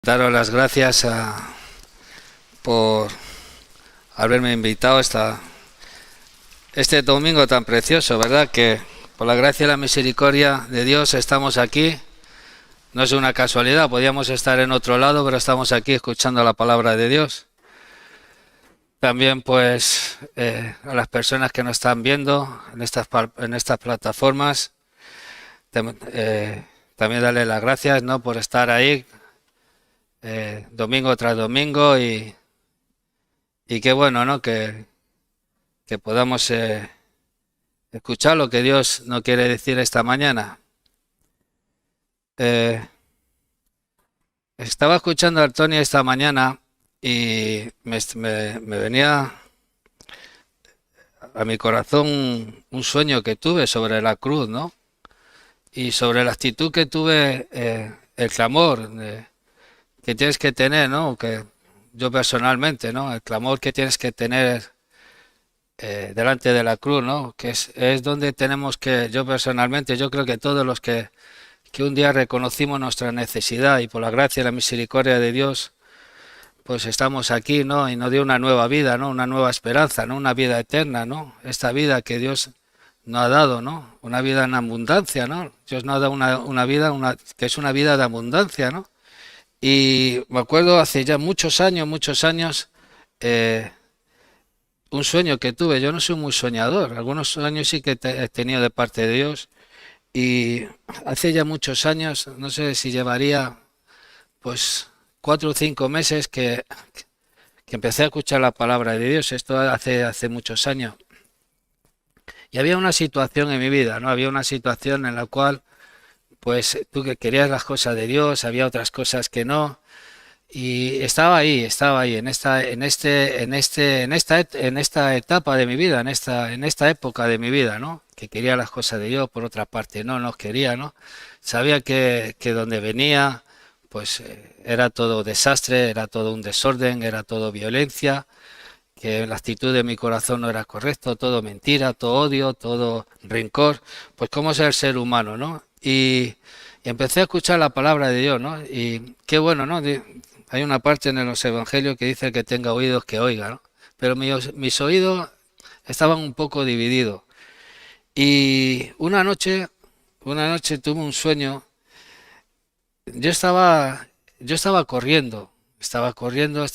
daros las gracias por haberme invitado este domingo tan precioso, ¿verdad? Que por la gracia y la misericordia de Dios estamos aquí. No es una casualidad, podíamos estar en otro lado, pero estamos aquí escuchando la palabra de Dios. También pues a las personas que nos están viendo en estas plataformas, también darle las gracias, ¿no?, por estar ahí domingo tras domingo y qué bueno, ¿no?, que podamos escuchar lo que Dios nos quiere decir esta mañana. Estaba escuchando a Tony esta mañana y me venía a mi corazón un sueño que tuve sobre la cruz, ¿no? Y sobre la actitud que tuve, el clamor que tienes que tener, ¿no? Que yo personalmente, ¿no? El clamor que tienes que tener delante de la cruz, ¿no? Que es donde tenemos que, yo personalmente, yo creo que todos los que un día reconocimos nuestra necesidad y por la gracia y la misericordia de Dios, pues estamos aquí, ¿no? Y nos dio una nueva vida, ¿no? Una nueva esperanza, ¿no? Una vida eterna, ¿no? Esta vida que Dios nos ha dado, ¿no? Una vida en abundancia, ¿no? Dios nos ha dado una vida que es una vida de abundancia, ¿no? Y me acuerdo hace ya muchos años, un sueño que tuve. Yo no soy muy soñador, algunos sueños sí que he tenido de parte de Dios. Y hace ya muchos años, no sé si llevaría pues 4 o 5 meses que empecé a escuchar la palabra de Dios. Esto hace muchos años. Y había una situación en mi vida, ¿no? Había una situación en la cual pues tú que querías las cosas de Dios, había otras cosas que no. Y estaba ahí, en esta etapa de mi vida, en esta época de mi vida, ¿no? Que quería las cosas de Dios, por otra parte no los quería, ¿no? Sabía que donde venía, pues era todo desastre, era todo un desorden, era todo violencia, que la actitud de mi corazón no era correcta, todo mentira, todo odio, todo rencor, pues cómo es el ser humano, ¿no? Y empecé a escuchar la palabra de Dios, ¿no? Y qué bueno, ¿no? Hay una parte en los evangelios que dice que tenga oídos que oiga, ¿no? Pero mis oídos estaban un poco divididos. Y una noche tuve un sueño. Yo estaba corriendo,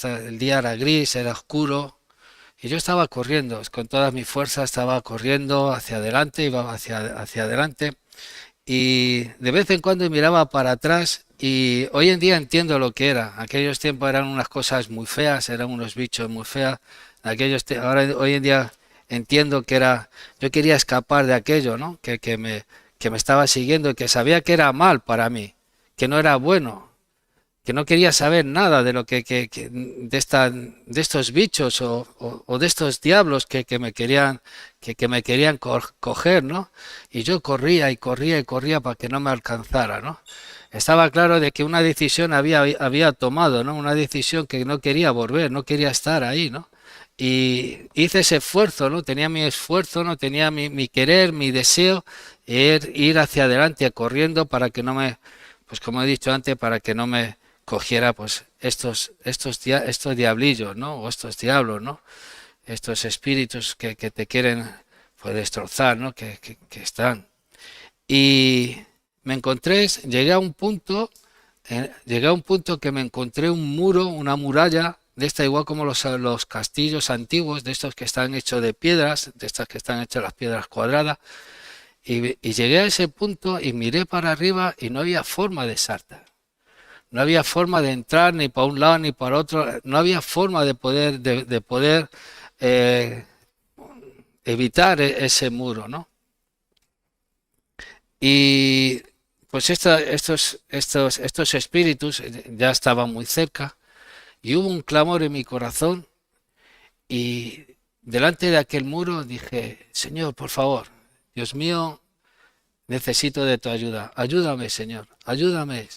el día era gris, era oscuro, y yo estaba corriendo, con todas mis fuerzas estaba corriendo hacia adelante, iba hacia adelante. Y de vez en cuando miraba para atrás y hoy en día entiendo lo que era. Aquellos tiempos eran unas cosas muy feas, eran unos bichos muy feos. Ahora hoy en día entiendo que yo quería escapar de aquello, ¿no? Que me estaba siguiendo y que sabía que era mal para mí, que no era bueno, que no quería saber nada de lo de estos bichos o de estos diablos que me querían coger, ¿no? Y yo corría y corría y corría para que no me alcanzara, ¿no? Estaba claro de que una decisión había tomado, ¿no? Una decisión que no quería volver, no quería estar ahí, ¿no? Y hice ese esfuerzo, ¿no? Tenía mi esfuerzo, ¿no? Tenía mi querer, mi deseo, ir hacia adelante corriendo para que no me, pues como he dicho antes, para que no me cogiera pues estos diablillos, ¿no? O estos diablos, ¿no? Estos espíritus que te quieren pues destrozar, ¿no? Que están. Y llegué a un punto que me encontré un muro, una muralla de esta, igual como los castillos antiguos, de estos que están hechos de piedras, de estas que están hechas las piedras cuadradas. Y llegué a ese punto y miré para arriba y no había forma de saltar. No había forma de entrar ni para un lado ni para otro, no había forma de poder evitar ese muro, ¿no? Y pues estos espíritus ya estaban muy cerca y hubo un clamor en mi corazón y delante de aquel muro dije: Señor, por favor, Dios mío, necesito de tu ayuda. Ayúdame, Señor. Ayúdame,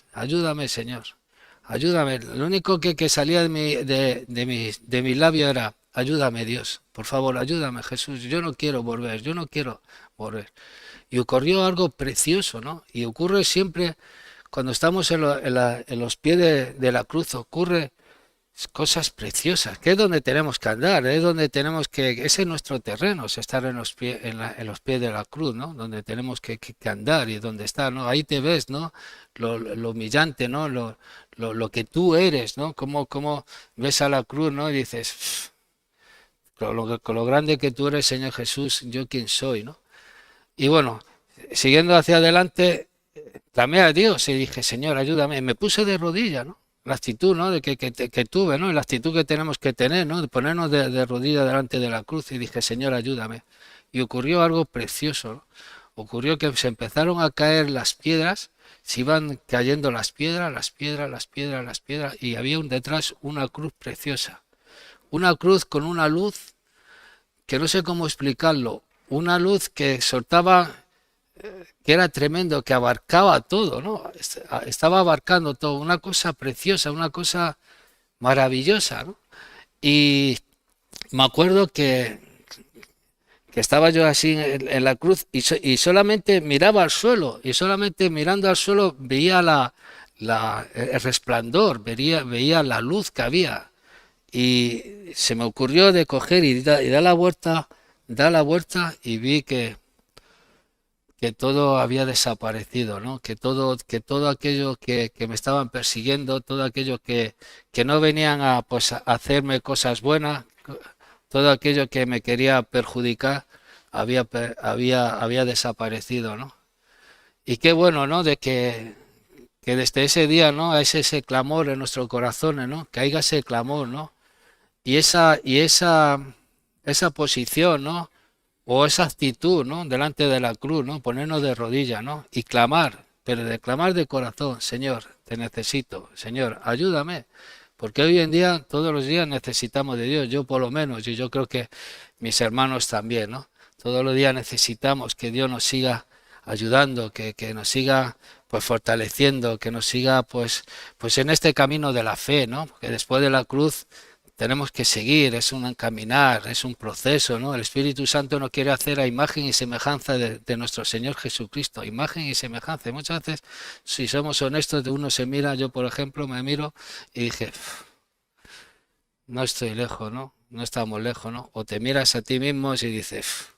Señor. Ayúdame. Lo único que salía de mi labio era: ayúdame, Dios. Por favor, ayúdame, Jesús. Yo no quiero volver. Y ocurrió algo precioso, ¿no? Y ocurre siempre cuando estamos en los pies de la cruz ocurre cosas preciosas, que es donde tenemos que andar, es donde tenemos ese es nuestro terreno, es estar en los pies, en los pies de la cruz, ¿no? Donde tenemos que andar y donde está, ¿no? Ahí te ves, ¿no? Lo humillante, ¿no? Lo que tú eres, ¿no? Como ves a la cruz, ¿no? Y dices, con lo grande que tú eres, Señor Jesús, yo quién soy, ¿no? Y bueno, siguiendo hacia adelante, clamé a Dios y dije, Señor, ayúdame. Me puse de rodillas, ¿no? La actitud, ¿no? Que tuve, ¿no? La actitud que tenemos que tener, ¿no? De ponernos de rodillas delante de la cruz y dije, Señor, ayúdame. Y ocurrió algo precioso, ¿no? Ocurrió que se empezaron a caer las piedras, se iban cayendo las piedras, las piedras, las piedras, las piedras, y había detrás una cruz preciosa. Una cruz con una luz que no sé cómo explicarlo. Una luz que soltaba que era tremendo, que abarcaba todo, ¿no? Estaba abarcando todo, una cosa preciosa, una cosa maravillosa, ¿no? Y me acuerdo que estaba yo así en la cruz y solamente miraba al suelo, y solamente mirando al suelo veía el resplandor, veía la luz que había. Y se me ocurrió de coger y dar la vuelta y vi que todo había desaparecido, ¿no? Que todo aquello que me estaban persiguiendo, todo aquello que no venían a, pues, a hacerme cosas buenas, todo aquello que me quería perjudicar, había desaparecido, ¿no? Y qué bueno, ¿no? Que desde ese día, ¿no? Es ese clamor en nuestros corazones, ¿no? Que haya ese clamor, ¿no? Esa posición, ¿no? O esa actitud, ¿no? Delante de la cruz, ¿no? Ponernos de rodillas, ¿no? Y clamar, pero de clamar de corazón, Señor, te necesito, Señor, ayúdame. Porque hoy en día, todos los días necesitamos de Dios, yo por lo menos, y yo creo que mis hermanos también, ¿no? Todos los días necesitamos que Dios nos siga ayudando, que nos siga pues fortaleciendo, que nos siga pues en este camino de la fe, ¿no? Que después de la cruz tenemos que seguir, es un caminar, es un proceso, ¿no? El Espíritu Santo nos quiere hacer a imagen y semejanza de nuestro Señor Jesucristo, imagen y semejanza. Y muchas veces, si somos honestos, uno se mira, yo por ejemplo me miro y dije, no estoy lejos, ¿no? No estamos lejos, ¿no? O te miras a ti mismo y dices,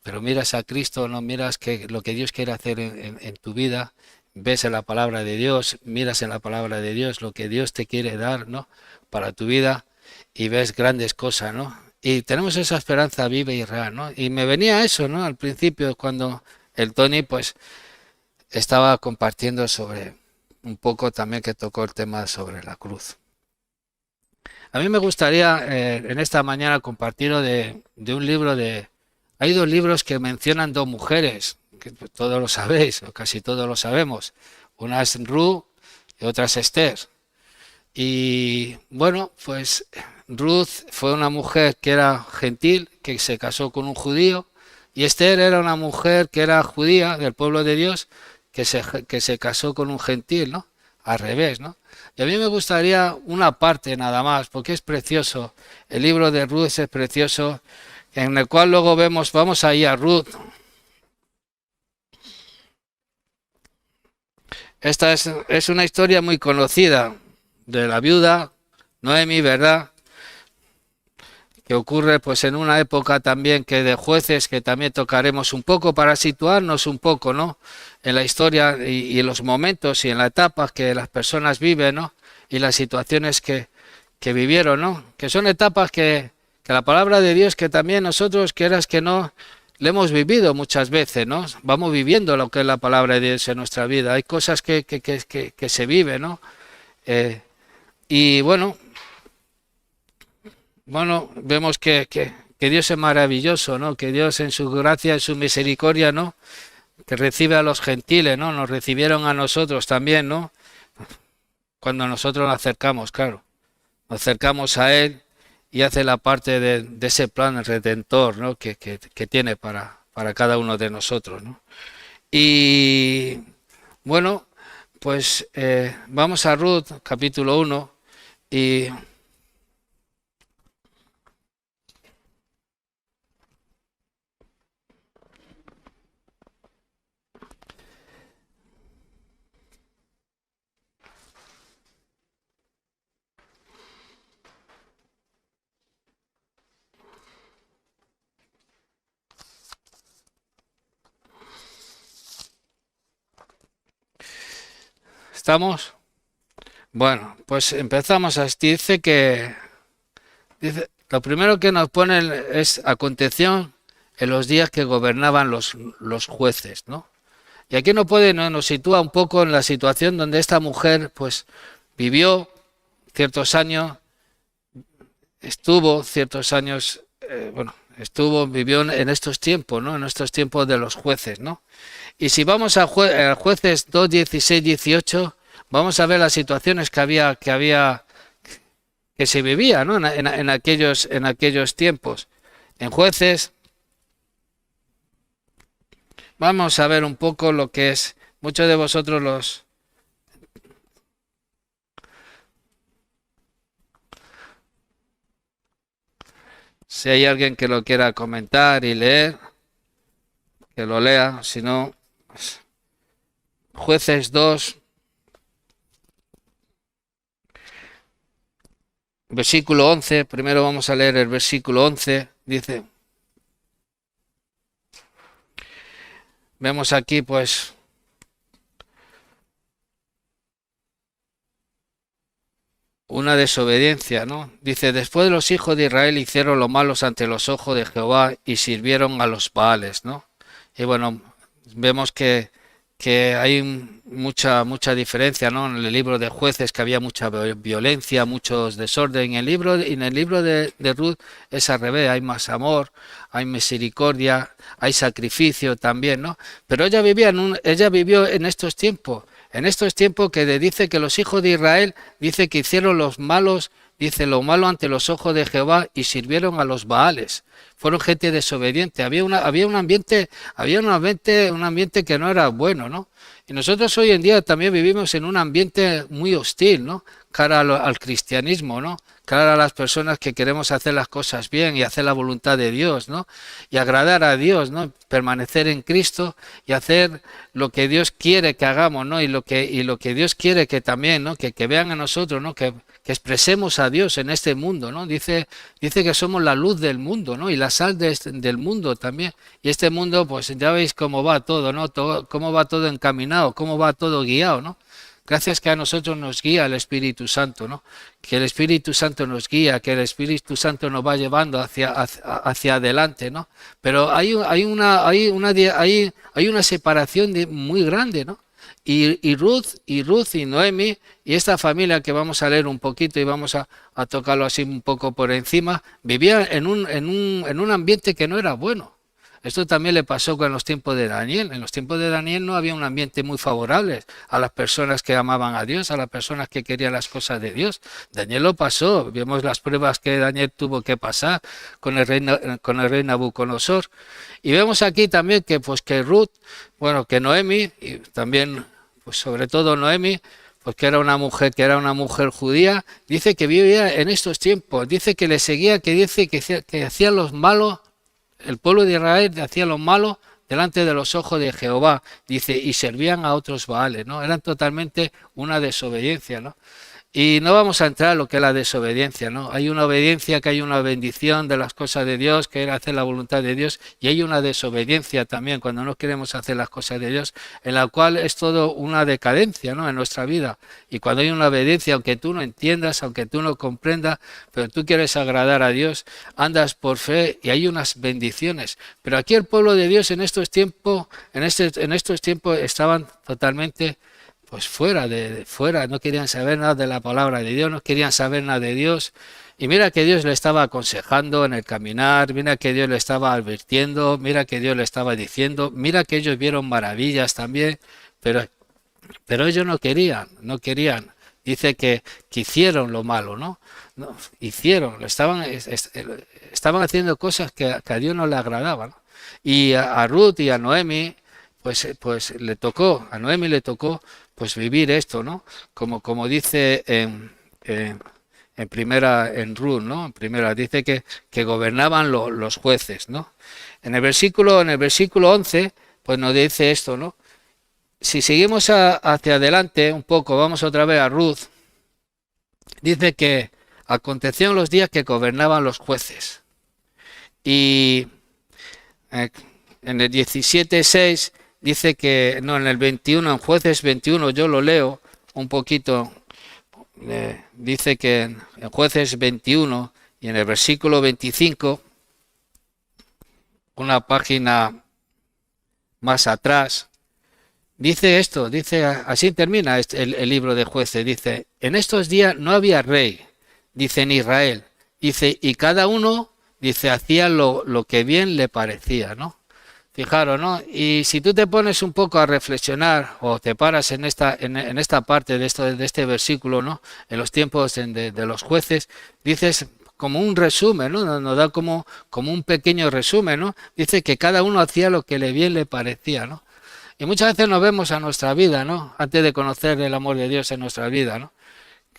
pero miras a Cristo, no miras lo que Dios quiere hacer en tu vida, ves en la palabra de Dios, miras en la palabra de Dios lo que Dios te quiere dar, ¿no? Para tu vida y ves grandes cosas, ¿no? Y tenemos esa esperanza viva y real, ¿no? Y me venía eso, ¿no? Al principio cuando el Tony pues estaba compartiendo sobre un poco también que tocó el tema sobre la cruz. A mí me gustaría en esta mañana compartirlo de un libro de... Hay dos libros que mencionan dos mujeres, que pues, todos lo sabéis, o casi todos lo sabemos. Una es Ruth y otra es Esther. Y bueno, pues Ruth fue una mujer que era gentil, que se casó con un judío, y Esther era una mujer que era judía, del pueblo de Dios, que se casó con un gentil, ¿no? Al revés, ¿no? Y a mí me gustaría una parte nada más, porque es precioso. El libro de Ruth es precioso, en el cual luego vemos, vamos ahí a Ruth. Esta es una historia muy conocida de la viuda Noemi, ¿verdad? Que ocurre pues en una época también que de jueces que también tocaremos un poco para situarnos un poco, ¿no? En la historia y en los momentos y en las etapas que las personas viven, ¿no? Y las situaciones que vivieron, ¿no? Que son etapas que la palabra de Dios que también nosotros, quieras que no, le hemos vivido muchas veces, ¿no? Vamos viviendo lo que es la palabra de Dios en nuestra vida. Hay cosas que se viven, ¿no? Eh, y bueno, vemos que Dios es maravilloso, ¿no? Que Dios en su gracia, en su misericordia, ¿no? Que recibe a los gentiles, ¿no? Nos recibieron a nosotros también, ¿no? Cuando nosotros nos acercamos, claro. Nos acercamos a Él y hace la parte de ese plan redentor, ¿no? Que tiene para cada uno de nosotros, ¿no? Y bueno, pues vamos a Ruth, capítulo 1, y ¿Estamos? Bueno, pues empezamos así. Dice, lo primero que nos ponen es aconteció en los días que gobernaban los jueces, ¿no? Y aquí nos sitúa un poco en la situación donde esta mujer, pues, vivió ciertos años, estuvo ciertos años, vivió en estos tiempos, ¿no? En estos tiempos de los jueces, ¿no? Y si vamos a jueces 2, 16, 18, vamos a ver las situaciones que se vivía, ¿no? En aquellos tiempos. En jueces, vamos a ver un poco lo que es. Muchos de vosotros si hay alguien que lo quiera comentar y leer, que lo lea, si no, pues, jueces 2, versículo 11, primero vamos a leer el versículo 11, dice, vemos aquí pues una desobediencia, ¿no? Dice, después los hijos de Israel hicieron lo malos ante los ojos de Jehová y sirvieron a los Baales, ¿no? Y bueno, vemos que hay mucha diferencia, ¿no? En el libro de jueces que había mucha violencia, muchos desorden. En el libro de Ruth es al revés, hay más amor, hay misericordia, hay sacrificio también, ¿no? Pero ella vivió en estos tiempos que dice que los hijos de Israel, dice que hicieron los malos, dice lo malo ante los ojos de Jehová y sirvieron a los Baales. Fueron gente desobediente. Un ambiente que no era bueno, ¿no? Y nosotros hoy en día también vivimos en un ambiente muy hostil, ¿no? Cara al cristianismo, ¿no? Cara a las personas que queremos hacer las cosas bien y hacer la voluntad de Dios, ¿no? Y agradar a Dios, ¿no? Permanecer en Cristo y hacer lo que Dios quiere que hagamos, ¿no? Y lo que Dios quiere que también, ¿no? Que vean a nosotros, ¿no? Que expresemos a Dios en este mundo, ¿no? Dice que somos la luz del mundo, ¿no? Y la sal del mundo también. Y este mundo, pues ya veis cómo va todo, ¿no? Cómo va todo encaminado, cómo va todo guiado, ¿no? Gracias que a nosotros nos guía el Espíritu Santo, ¿no? Que el Espíritu Santo nos guía, que el Espíritu Santo nos va llevando hacia adelante, ¿no? Pero hay una separación muy grande, ¿no? Y Ruth y Noemi y esta familia que vamos a leer un poquito y vamos a tocarlo así un poco por encima, vivían en un ambiente que no era bueno. Esto también le pasó con los tiempos de Daniel. En los tiempos de Daniel no había un ambiente muy favorable a las personas que amaban a Dios, a las personas que querían las cosas de Dios. Daniel lo pasó. Vemos las pruebas que Daniel tuvo que pasar con el rey Nabucodonosor. Y vemos aquí también que Ruth, que Noemi, y también, pues sobre todo Noemi, pues que era una mujer judía, dice que vivía en estos tiempos, dice que le seguía, que dice que hacían los malos. El pueblo de Israel hacía lo malo delante de los ojos de Jehová, dice, y servían a otros Baales, ¿no? Eran totalmente una desobediencia, ¿no? Y no vamos a entrar en lo que es la desobediencia, ¿no? Hay una obediencia, que hay una bendición de las cosas de Dios, que es hacer la voluntad de Dios, y hay una desobediencia también cuando no queremos hacer las cosas de Dios, en la cual es todo una decadencia, ¿no? En nuestra vida. Y cuando hay una obediencia, aunque tú no entiendas, aunque tú no comprendas, pero tú quieres agradar a Dios, andas por fe y hay unas bendiciones. Pero aquí el pueblo de Dios en estos tiempos, estaban totalmente pues fuera, no querían saber nada de la palabra de Dios, no querían saber nada de Dios. Y mira que Dios le estaba aconsejando en el caminar, mira que Dios le estaba advirtiendo, mira que Dios le estaba diciendo, mira que ellos vieron maravillas también, pero ellos no querían. Dice que hicieron lo malo, ¿no? No estaban haciendo cosas que a Dios no le agradaban, ¿no? Y a Ruth y a Noemi, pues a Noemi le tocó pues vivir esto, ¿no? Como dice en Ruth, ¿no? En primera dice que gobernaban los jueces, ¿no? En el versículo 11, pues nos dice esto, ¿no? Si seguimos hacia adelante un poco, vamos otra vez a Ruth, dice que aconteció en los días que gobernaban los jueces. Y en el 17:6 dice que, no, en el 21, en jueces 21, yo lo leo, un poquito, dice que en Jueces 21 y en el versículo 25, una página más atrás, dice esto, dice, así termina el libro de Jueces, dice, en estos días no había rey, dice, en Israel, dice, y cada uno, dice, hacía lo que bien le parecía, ¿no? Fijaros, ¿no? Y si tú te pones un poco a reflexionar o te paras en esta parte de este versículo, ¿no? En los tiempos de los jueces, dices como un resumen, ¿no? Nos da como un pequeño resumen, ¿no? Dice que cada uno hacía lo que bien le parecía, ¿no? Y muchas veces nos vemos a nuestra vida, ¿no? Antes de conocer el amor de Dios en nuestra vida, ¿no?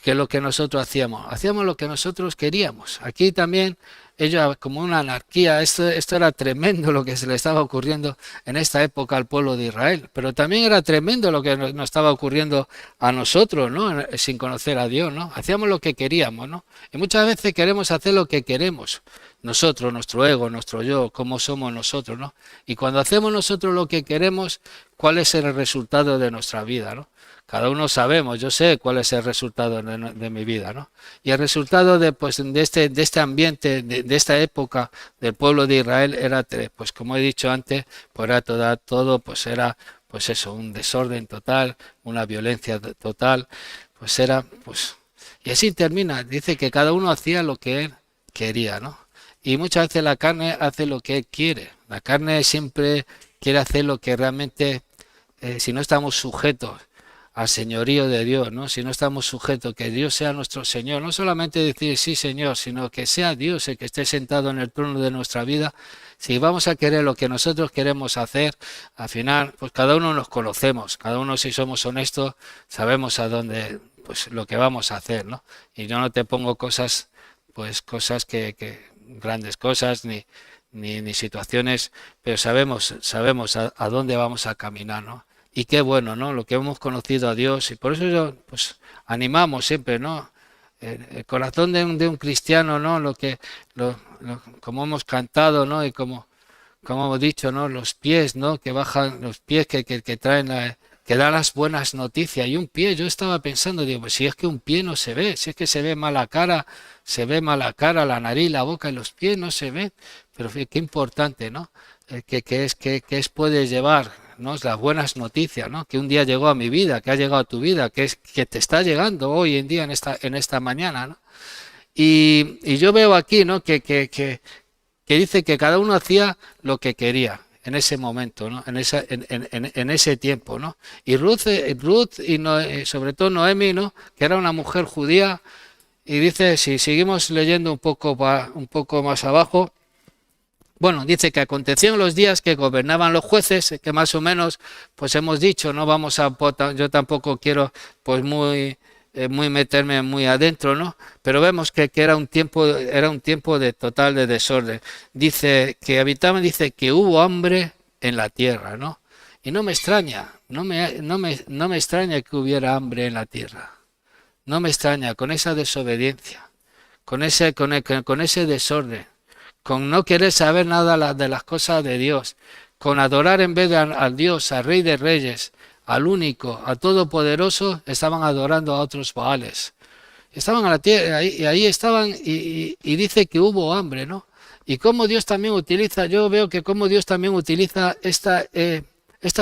Que lo que nosotros hacíamos lo que nosotros queríamos. Aquí también ellos como una anarquía, esto era tremendo lo que se le estaba ocurriendo en esta época al pueblo de Israel, pero también era tremendo lo que nos estaba ocurriendo a nosotros, ¿no? Sin conocer a Dios, ¿no? Hacíamos lo que queríamos, ¿no? Y muchas veces queremos hacer lo que queremos, nosotros, nuestro ego, nuestro yo, cómo somos nosotros, ¿no? Y cuando hacemos nosotros lo que queremos, ¿cuál es el resultado de nuestra vida, ¿no? Cada uno sabemos, yo sé cuál es el resultado de mi vida, ¿no? Y el resultado de este ambiente, de esta época del pueblo de Israel era, pues como he dicho antes, pues era todo, pues era, pues eso, un desorden total, una violencia total, pues era, pues, y así termina, dice que cada uno hacía lo que él quería, ¿no? Y muchas veces la carne hace lo que él quiere, la carne siempre quiere hacer lo que realmente, si no estamos sujetos al señorío de Dios, ¿no? Si no estamos sujetos, que Dios sea nuestro Señor, no solamente decir sí Señor, sino que sea Dios el que esté sentado en el trono de nuestra vida. Si vamos a querer lo que nosotros queremos hacer, al final, pues cada uno nos conocemos, cada uno si somos honestos, sabemos a dónde, pues lo que vamos a hacer, ¿no? Y yo no te pongo cosas, pues cosas grandes cosas, ni situaciones, pero sabemos a dónde vamos a caminar, ¿no? Y qué bueno, ¿no? Lo que hemos conocido a Dios y por eso yo, pues, animamos siempre, ¿no? El corazón de un cristiano, ¿no? Como hemos cantado, ¿no? Y como hemos dicho, ¿no? Los pies, ¿no? Que bajan, los pies que traen que dan las buenas noticias. Y un pie, yo estaba pensando, digo, pues si es que un pie no se ve, si es que se ve mala cara, la nariz, la boca y los pies no se ven. Pero qué importante, ¿no? Que puedes llevar, ¿no? Las buenas noticias, ¿no? Que un día llegó a mi vida, que ha llegado a tu vida, que te está llegando hoy en día en esta mañana, ¿no? Y yo veo aquí, ¿no? Que dice que cada uno hacía lo que quería en ese momento, ¿no? En ese tiempo, ¿no? Y Ruth y sobre todo Noemi, ¿no? Que era una mujer judía, y dice, si seguimos leyendo un poco más abajo, bueno, dice que aconteció en los días que gobernaban los jueces, que más o menos, pues hemos dicho, no vamos a, yo tampoco quiero, pues muy meterme muy adentro, ¿no? Pero vemos que era un tiempo de total de desorden. Dice que habitaban, dice que hubo hambre en la tierra, ¿no? Y no me extraña, no me extraña que hubiera hambre en la tierra. No me extraña con esa desobediencia, con ese desorden, con no querer saber nada de las cosas de Dios, con adorar en vez de al Dios, al Rey de Reyes, al único, al Todopoderoso, estaban adorando a otros Baales. Estaban a la tierra y ahí estaban y dice que hubo hambre, ¿no? Y cómo Dios también utiliza, yo veo que cómo Dios también utiliza esta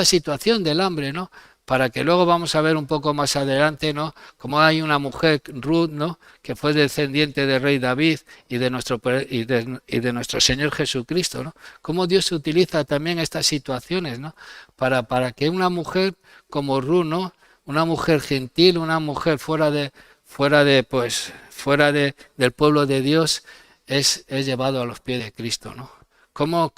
situación del hambre, ¿no? Para que luego vamos a ver un poco más adelante, ¿no? Como hay una mujer, Ruth, ¿no? Que fue descendiente del rey David y de nuestro Señor Jesucristo, ¿no? Cómo Dios utiliza también estas situaciones, ¿no? Para que una mujer como Ruth, ¿no? Una mujer gentil, una mujer fuera del pueblo de Dios, es llevado a los pies de Cristo, ¿no? Cómo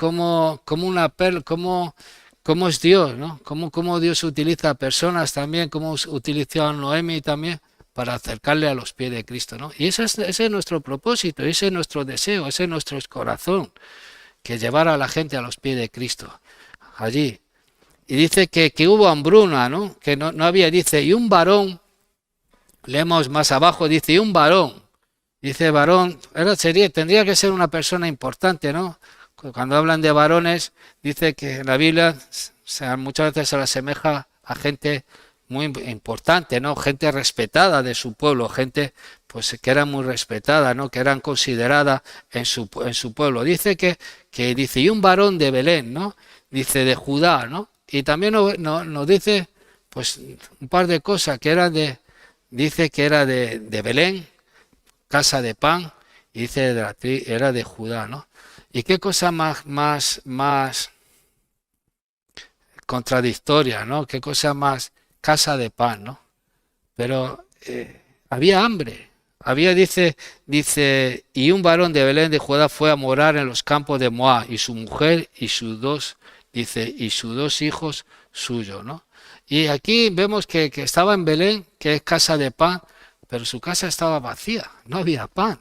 es Dios, ¿no? Cómo Dios utiliza a personas también, cómo utilizó a Noemi también para acercarle a los pies de Cristo, ¿no? Y ese es nuestro propósito, ese es nuestro deseo, ese es nuestro corazón, que llevar a la gente a los pies de Cristo, allí. Y dice que hubo hambruna, ¿no? Que no había, dice, y un varón, leemos más abajo, dice, y un varón, dice varón, tendría que ser una persona importante, ¿no? Cuando hablan de varones, dice que la Biblia muchas veces se le asemeja a gente muy importante, ¿no? Gente respetada de su pueblo, gente pues que era muy respetada, ¿no? Que eran consideradas en su pueblo. Dice que dice, y un varón de Belén, ¿no? Dice de Judá, ¿no? Y también nos dice pues un par de cosas que eran dice que era de Belén, casa de pan, y dice era de Judá, ¿no? Y qué cosa más contradictoria, ¿no? Qué cosa más casa de pan, ¿no? Pero había hambre. Dice, y un varón de Belén de Judá fue a morar en los campos de Moab, y su mujer y y sus dos hijos suyos, ¿no? Y aquí vemos que estaba en Belén, que es casa de pan, pero su casa estaba vacía, no había pan.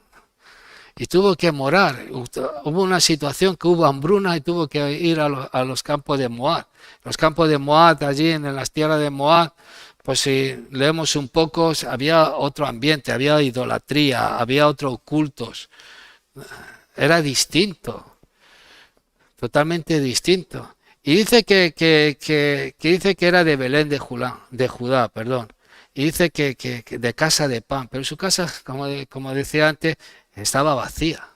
Y tuvo que morar. Hubo una situación que hubo hambruna y tuvo que ir a los campos de Moab. Los campos de Moab, allí en las tierras de Moab, pues si leemos un poco, había otro ambiente, había idolatría, había otros cultos. Era distinto, totalmente distinto. Y dice que dice que era de Belén de Judá, perdón. Y dice que de casa de pan, pero su casa, como decía antes, estaba vacía.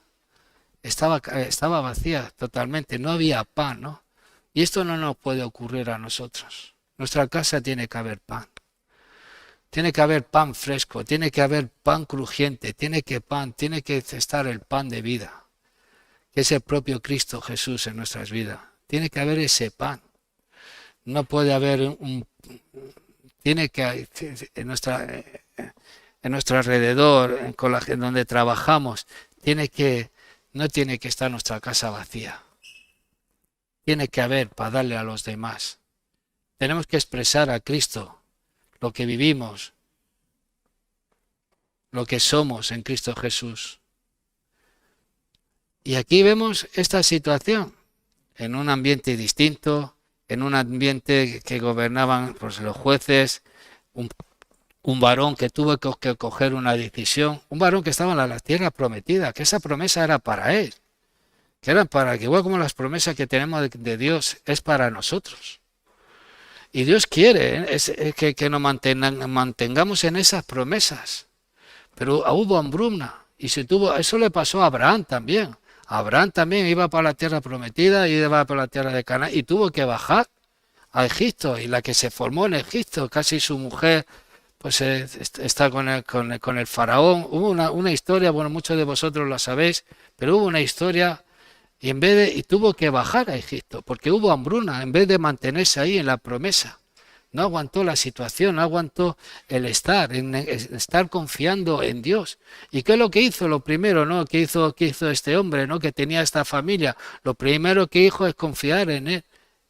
Estaba vacía totalmente, no había pan, ¿no? Y esto no nos puede ocurrir a nosotros. Nuestra casa tiene que haber pan. Tiene que haber pan fresco, tiene que haber pan crujiente, tiene que estar el pan de vida, que es el propio Cristo Jesús en nuestras vidas. Tiene que haber ese pan. No puede haber tiene que en nuestro alrededor, en donde trabajamos, no tiene que estar nuestra casa vacía. Tiene que haber para darle a los demás. Tenemos que expresar a Cristo lo que vivimos, lo que somos en Cristo Jesús. Y aquí vemos esta situación, en un ambiente distinto, en un ambiente que gobernaban pues, los jueces, un varón que tuvo que coger una decisión, un varón que estaba en la tierra prometida, que esa promesa era para él, que eran para que igual como las promesas que tenemos de Dios es para nosotros. Y Dios quiere que nos mantengamos en esas promesas. Pero hubo hambruna y eso le pasó a Abraham también. Abraham también iba para la tierra prometida y iba para la tierra de Canaán y tuvo que bajar a Egipto. Y la que se formó en Egipto, casi su mujer, pues está con el faraón. Hubo una historia, bueno, muchos de vosotros la sabéis, pero hubo una historia y tuvo que bajar a Egipto porque hubo hambruna en vez de mantenerse ahí en la promesa. No aguantó la situación, no aguantó el estar confiando en Dios. ¿Y qué es lo que hizo? Lo primero, ¿no? ¿Qué hizo este hombre, ¿no? Que tenía esta familia. Lo primero que hizo es confiar en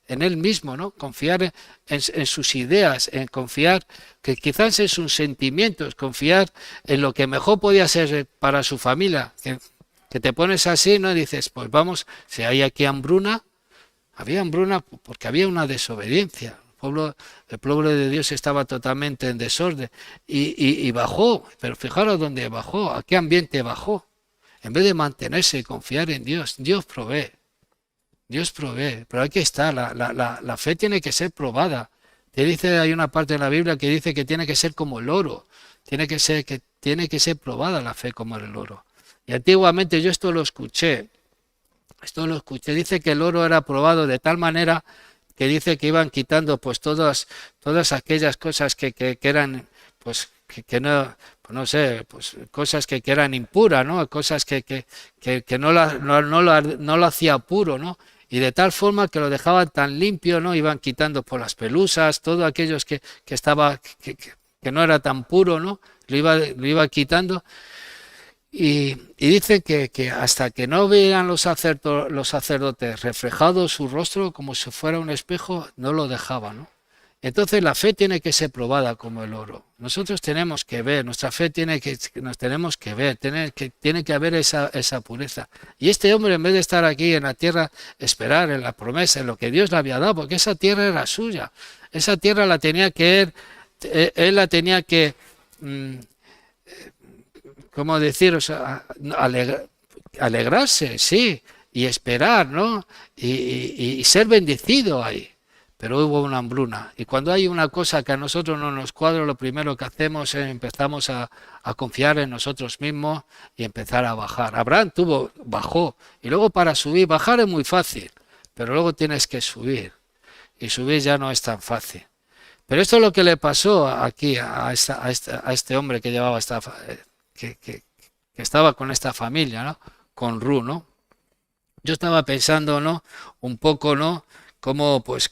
él mismo, ¿no? Confiar en sus ideas, en confiar que quizás en sus sentimientos, confiar en lo que mejor podía ser para su familia. Que te pones así, ¿no? Dices, pues vamos, si hay aquí hambruna, había hambruna porque había una desobediencia. El pueblo de Dios estaba totalmente en desorden y bajó, pero fijaros dónde bajó, a qué ambiente bajó. En vez de mantenerse y confiar en Dios, Dios provee, pero aquí está, la fe tiene que ser probada. Hay una parte de la Biblia que dice que tiene que ser como el oro, tiene que ser probada la fe como el oro. Y antiguamente yo esto lo escuché, dice que el oro era probado de tal manera que dice que iban quitando pues todas aquellas cosas que eran pues que no, pues no sé, pues cosas que eran impuras, ¿no? Cosas que no lo hacía puro, ¿no? Y de tal forma que lo dejaban tan limpio, ¿no? Iban quitando por las pelusas, todo aquellos que no era tan puro, ¿no? Lo iba quitando. Y dice que hasta que no vean los sacerdotes reflejado su rostro como si fuera un espejo, no lo dejaban, ¿no? Entonces la fe tiene que ser probada como el oro. Nosotros tenemos que ver, nuestra fe nos tenemos que ver, tiene que haber esa pureza. Y este hombre, en vez de estar aquí en la tierra, esperar en la promesa, en lo que Dios le había dado, porque esa tierra era suya, esa tierra la tenía que él la tenía que ¿cómo decir? O sea, alegrarse, sí, y esperar, ¿no? Y ser bendecido ahí. pero hubo una hambruna. Y cuando hay una cosa que a nosotros no nos cuadra, lo primero que hacemos es empezamos a confiar en nosotros mismos y empezar a bajar. Abraham bajó, y luego para subir, bajar es muy fácil, pero luego tienes que subir, y subir ya no es tan fácil. Pero esto es lo que le pasó aquí a este hombre que llevaba que estaba con esta familia, ¿no? Con Ru, ¿no? Yo estaba pensando, ¿no? Un poco, ¿no? Pues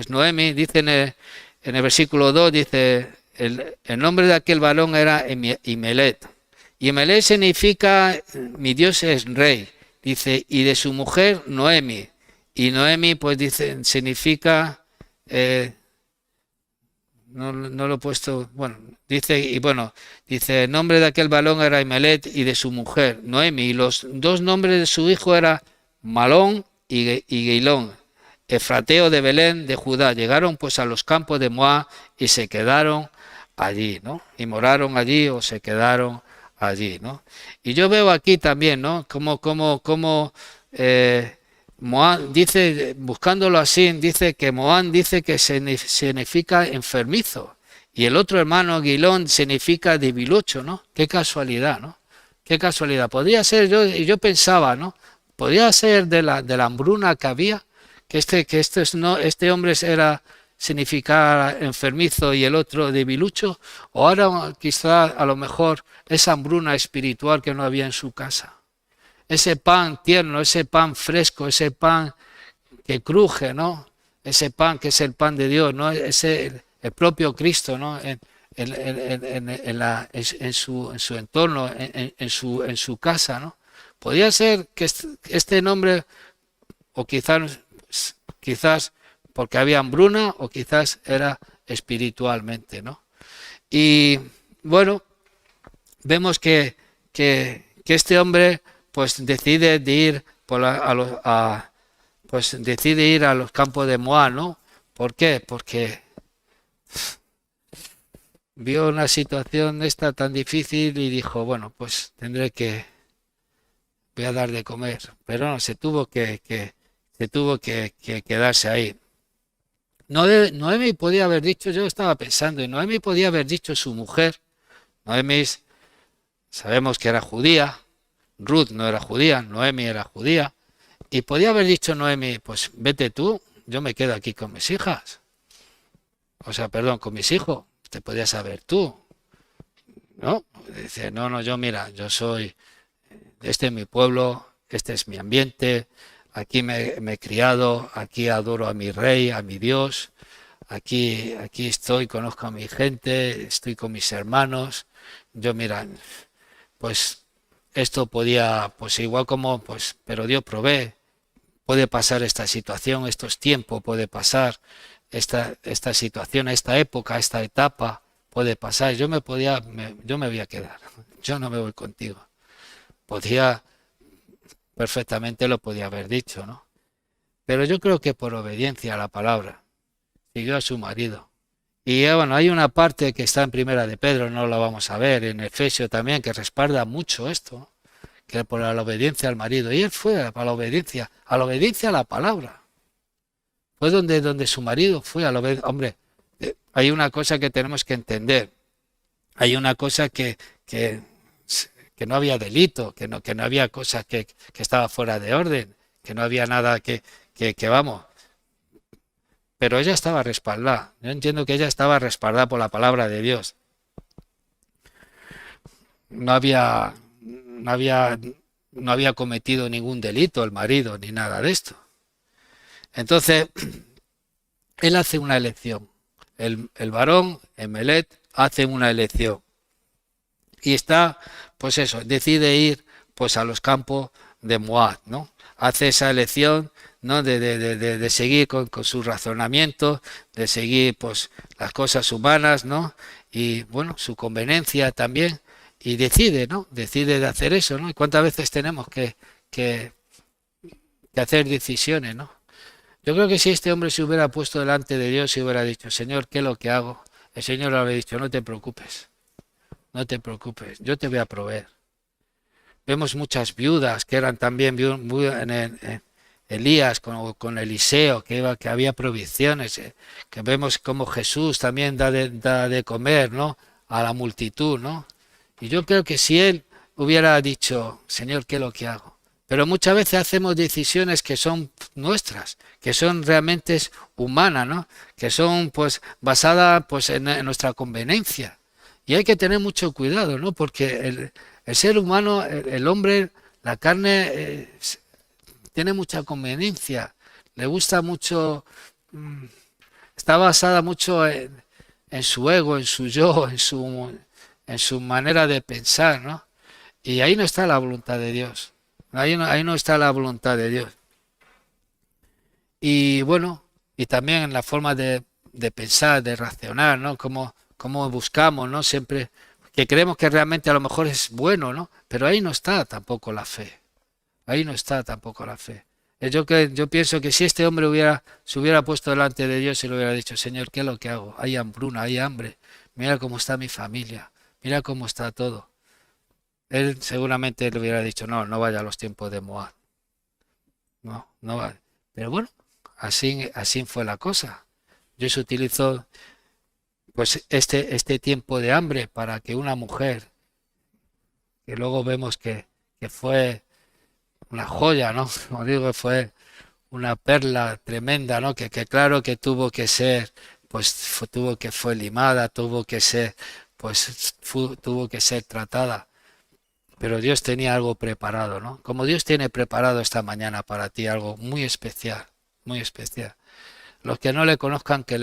Noemi dice en el versículo 2, dice, el nombre de aquel varón era Imelet. Imelet significa, mi Dios es rey. Dice, y de su mujer Noemi. Y Noemi, pues dice, significa, no lo he puesto, bueno, dice, el nombre de aquel varón era Imelet y de su mujer Noemi. Y los dos nombres de su hijo eran Malón y Guilón, efrateo de Belén de Judá. Llegaron pues a los campos de Moab y se quedaron allí, ¿no? Y moraron allí o se quedaron allí, ¿no? Y yo veo aquí también, ¿no? Como Moab dice, buscándolo así, dice que Moab dice que significa enfermizo. Y el otro hermano, Guilón, significa debilucho, ¿no? Qué casualidad, ¿no? Qué casualidad. Podría ser, yo pensaba, ¿no? Podría ser de la hambruna que había, que este hombre significaba enfermizo y el otro debilucho, o ahora quizá a lo mejor esa hambruna espiritual que no había en su casa. Ese pan tierno, ese pan fresco, ese pan que cruje, ¿no? Ese pan que es el pan de Dios, ¿no? El propio Cristo, ¿no? En su entorno, en su casa, ¿no? Podría ser que este nombre, o quizás porque había hambruna, o quizás era espiritualmente, ¿no? Y bueno, vemos que este hombre pues decide ir a los campos de Moab, ¿no? ¿Por qué? Porque vio una situación esta tan difícil y dijo, bueno, pues voy a dar de comer. Pero no, se tuvo que quedarse ahí. Noemi podía haber dicho, yo estaba pensando, y Noemi podía haber dicho su mujer. Noemi sabemos que era judía, Ruth no era judía, Noemi era judía, y podía haber dicho Noemi, pues vete tú, yo me quedo aquí con mis hijas. O sea, perdón, con mis hijos, te podías saber tú, ¿no? Dice, no, yo soy, este es mi pueblo, este es mi ambiente, aquí me he criado, aquí adoro a mi rey, a mi Dios, aquí estoy, conozco a mi gente, estoy con mis hermanos, pues esto podía, pues igual como, pues, pero Dios provee, puede pasar esta situación, estos tiempos, puede pasar esta situación, esta época, esta etapa, puede pasar, yo me voy a quedar, yo no me voy contigo. Perfectamente lo podía haber dicho, ¿no? Pero yo creo que por obediencia a la palabra, siguió a su marido. Y bueno, hay una parte que está en Primera de Pedro, no la vamos a ver, en Efesio también, que respalda mucho esto, que por la obediencia al marido. Y él fue a la obediencia a la palabra. Fue donde su marido fue a la obediencia. Hombre, hay una cosa que tenemos que entender. Hay una cosa que no había delito, que no había cosa que estaba fuera de orden, que no había nada que vamos. Pero ella estaba respaldada. Yo entiendo que ella estaba respaldada por la palabra de Dios. No había cometido ningún delito el marido, ni nada de esto. Entonces, él hace una elección. El varón, Emelet, hace una elección. Y está, pues eso, decide ir pues a los campos de Moab, ¿no? Hace esa elección, ¿no? De seguir con su razonamiento, de seguir pues las cosas humanas, ¿no? Y bueno, su conveniencia también, y decide, ¿no? Decide de hacer eso, ¿no? Y cuántas veces tenemos que hacer decisiones, ¿no? Yo creo que si este hombre se hubiera puesto delante de Dios y hubiera dicho, Señor, ¿qué es lo que hago? El Señor le habría dicho, no te preocupes, yo te voy a proveer. Vemos muchas viudas que eran también Elías, con Eliseo, que había provisiones, que vemos como Jesús también da de comer, ¿no? A la multitud, ¿no? Y yo creo que si él hubiera dicho, Señor, ¿qué es lo que hago? Pero muchas veces hacemos decisiones que son nuestras, que son realmente humanas, ¿no? Que son pues basadas pues en nuestra conveniencia. Y hay que tener mucho cuidado, ¿no? Porque el ser humano, el hombre, la carne tiene mucha conveniencia, le gusta mucho, mm, está basada mucho en su ego, en su yo, en su manera de pensar, ¿no? Y ahí no está la voluntad de Dios. Ahí no está la voluntad de Dios. Y bueno, y también en la forma de pensar, de racionar, ¿no? Cómo buscamos, ¿no? Siempre que creemos que realmente a lo mejor es bueno, ¿no? Pero ahí no está tampoco la fe. Ahí no está tampoco la fe. Yo pienso que si este hombre se hubiera puesto delante de Dios y le hubiera dicho, Señor, ¿qué es lo que hago? Hay hambruna, hay hambre. Mira cómo está mi familia. Mira cómo está todo. Él seguramente le hubiera dicho, no, no vaya a los tiempos de Moab. No, no va. Pero bueno, así fue la cosa. Dios utilizó pues este tiempo de hambre para que una mujer, que luego vemos que fue una joya, ¿no? Como digo, fue una perla tremenda, ¿no? Que claro que tuvo que ser, pues fue limada, tuvo que ser, tuvo que ser tratada. Pero Dios tenía algo preparado, ¿no? Como Dios tiene preparado esta mañana para ti algo muy especial, muy especial. Los que no le conozcan, que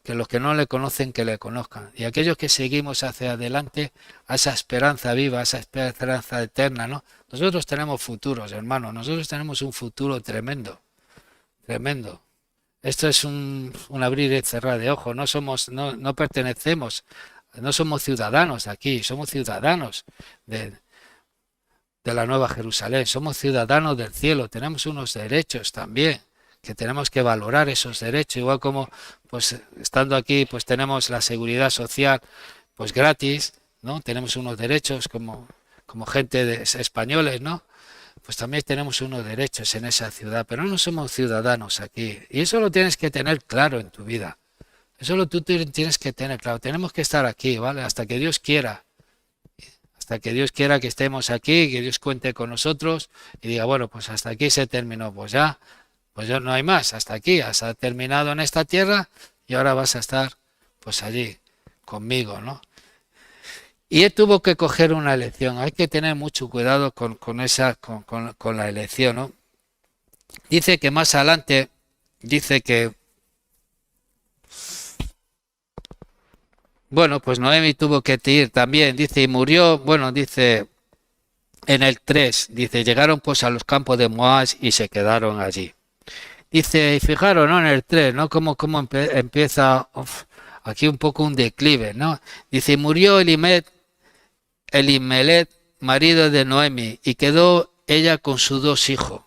los que no le conocen, que le conozcan. Y aquellos que seguimos hacia adelante, a esa esperanza viva, a esa esperanza eterna, ¿no? Nosotros tenemos futuros, hermanos. Nosotros tenemos un futuro tremendo, tremendo. Esto es un abrir y cerrar de ojos. No pertenecemos, no somos ciudadanos aquí, somos ciudadanos de, de la Nueva Jerusalén. Somos ciudadanos del cielo, tenemos unos derechos también, que tenemos que valorar esos derechos, igual como pues estando aquí pues tenemos la seguridad social pues gratis, ¿no? Tenemos unos derechos como gente de españoles, ¿no? Pues también tenemos unos derechos en esa ciudad, pero no somos ciudadanos aquí. Y eso lo tienes que tener claro en tu vida. Tú tienes que tener claro. Tenemos que estar aquí, ¿vale? Hasta que Dios quiera. Hasta que Dios quiera que estemos aquí, que Dios cuente con nosotros y diga, bueno, pues hasta aquí se terminó, pues ya no hay más, hasta aquí, has terminado en esta tierra y ahora vas a estar pues allí conmigo, ¿no? Y él tuvo que coger una elección, hay que tener mucho cuidado con la elección, ¿no? Dice que más adelante, dice que, bueno, pues Noemi tuvo que ir también, dice, y murió, bueno, dice en el 3, dice, llegaron pues a los campos de Moab y se quedaron allí. Dice, y fijaros, ¿no? En el 3, ¿no? Cómo empieza aquí un poco un declive, ¿no? Dice, murió Elimelech, marido de Noemi, y quedó ella con sus dos hijos.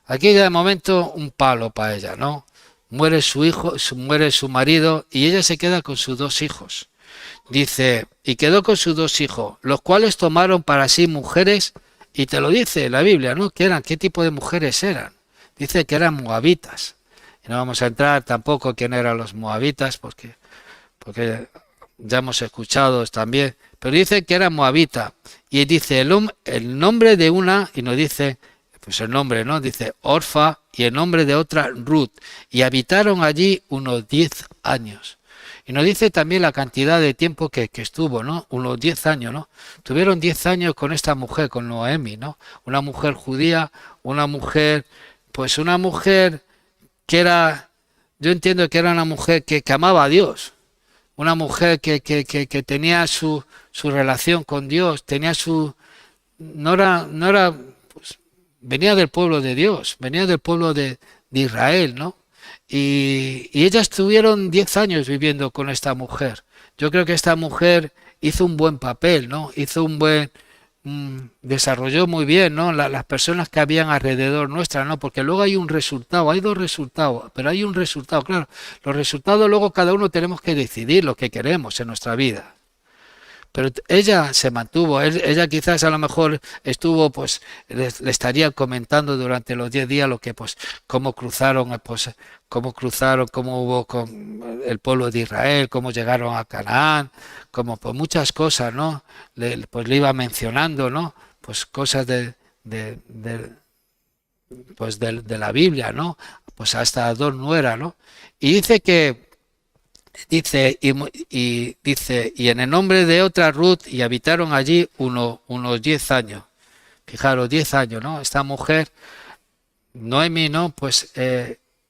Aquí de momento un palo para ella, ¿no? Muere su hijo, muere su marido y ella se queda con sus dos hijos. Dice, y quedó con sus dos hijos, los cuales tomaron para sí mujeres, y te lo dice la Biblia, ¿no? ¿Qué tipo de mujeres eran? Dice que eran moabitas. Y no vamos a entrar tampoco quién eran los moabitas, porque ya hemos escuchado también, pero dice que era moabita. Y dice el nombre de una, y nos dice, pues el nombre, ¿no? Dice Orfa, y el nombre de otra Ruth. Y habitaron allí unos 10 años. Y nos dice también la cantidad de tiempo que estuvo, ¿no? Unos 10 años, ¿no? Tuvieron 10 años con esta mujer, con Noemi, ¿no? Una mujer judía, pues una mujer que era, yo entiendo que era una mujer que amaba a Dios, una mujer que tenía su relación con Dios, no era, pues, venía del pueblo de Dios, venía del pueblo de Israel, ¿no? Y ellas estuvieron 10 años viviendo con esta mujer. Yo creo que esta mujer hizo un buen papel, ¿no? Desarrolló muy bien, ¿no? Las personas que habían alrededor nuestra, ¿no? Porque luego hay un resultado, hay dos resultados, pero hay un resultado, claro. Los resultados luego cada uno tenemos que decidir lo que queremos en nuestra vida. pero ella se mantuvo, ella quizás a lo mejor estuvo, pues, le estaría comentando durante los 10 días lo que, pues, cómo cruzaron, cómo hubo con el pueblo de Israel, cómo llegaron a Canaán, como pues muchas cosas, ¿no? Pues le iba mencionando, ¿no? Pues cosas de, de- de la Biblia, ¿no? Pues hasta dos nueras, ¿no? Y dice, y en el nombre de otra Ruth, y habitaron allí unos 10 años. Fijaros, 10 años, ¿no? Esta mujer, Noemi, ¿no? Pues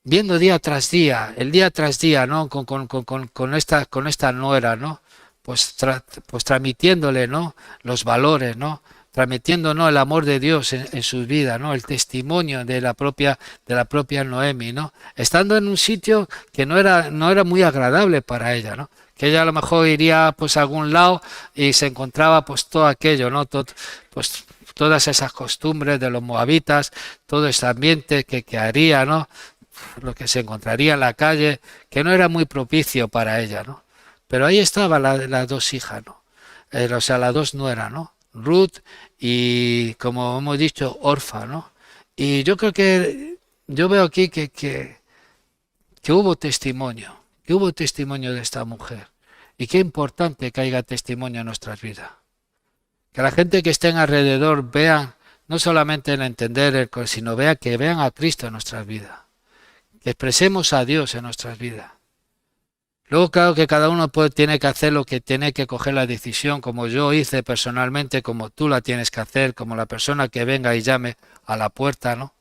viendo día tras día, el día tras día, ¿no? Con esta nuera, ¿no? Pues transmitiéndole, ¿no? Los valores, ¿no? Transmitiendo, ¿no? El amor de Dios en sus vidas, ¿no? El testimonio de la propia Noemi, ¿no? Estando en un sitio que no era muy agradable para ella, ¿no? Que ella a lo mejor iría pues a algún lado y se encontraba pues todo aquello, ¿no? Pues todas esas costumbres de los moabitas, todo ese ambiente que haría, ¿no? Lo que se encontraría en la calle, que no era muy propicio para ella, ¿no? Pero ahí estaban las dos hijas, ¿no? O sea, las dos nueras, ¿no? Ruth y, como hemos dicho, Orfa, ¿no? Y yo veo aquí que hubo testimonio de esta mujer. Y qué importante que haya testimonio en nuestras vidas. Que la gente que estén alrededor vean, no solamente el entender, sino que vean a Cristo en nuestras vidas. Que expresemos a Dios en nuestras vidas. Luego, claro que cada uno tiene que hacer lo que tiene que coger la decisión, como yo hice personalmente, como tú la tienes que hacer, como la persona que venga y llame a la puerta, ¿no?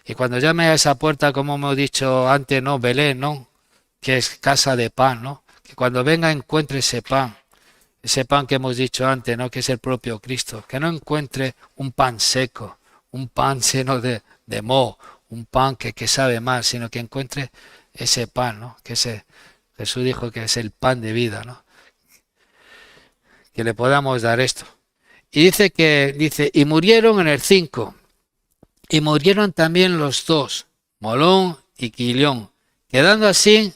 Y cuando llame a esa puerta, como hemos dicho antes, ¿no? Belén, ¿no? Que es casa de pan, ¿no? Que cuando venga encuentre ese pan que hemos dicho antes, ¿no? Que es el propio Cristo. Que no encuentre un pan seco, un pan lleno de moho, un pan que sabe mal, sino que encuentre ese pan, ¿no? Jesús dijo que es el pan de vida, ¿no? Que le podamos dar esto. Y dice, y murieron en el 5, y murieron también los dos, Molón y Quilión, quedando así,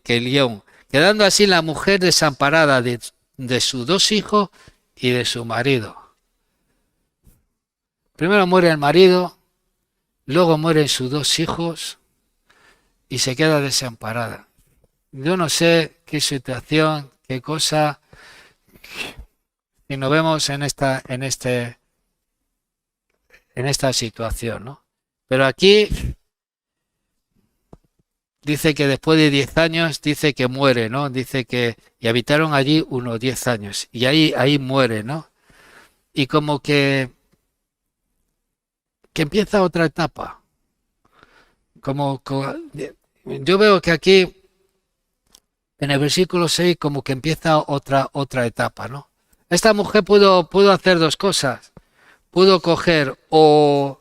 Quelión, quedando así la mujer desamparada de sus dos hijos y de su marido. Primero muere el marido, luego mueren sus dos hijos y se queda desamparada. Yo no sé qué situación, qué cosa, y nos vemos en esta situación, ¿no? Pero aquí dice que después de 10 años, dice que muere, ¿no? Dice y habitaron allí unos 10 años, y ahí muere, ¿no? Y como que empieza otra etapa. Yo veo que aquí, en el versículo 6, como que empieza otra etapa, ¿no? Esta mujer pudo hacer dos cosas. Pudo coger o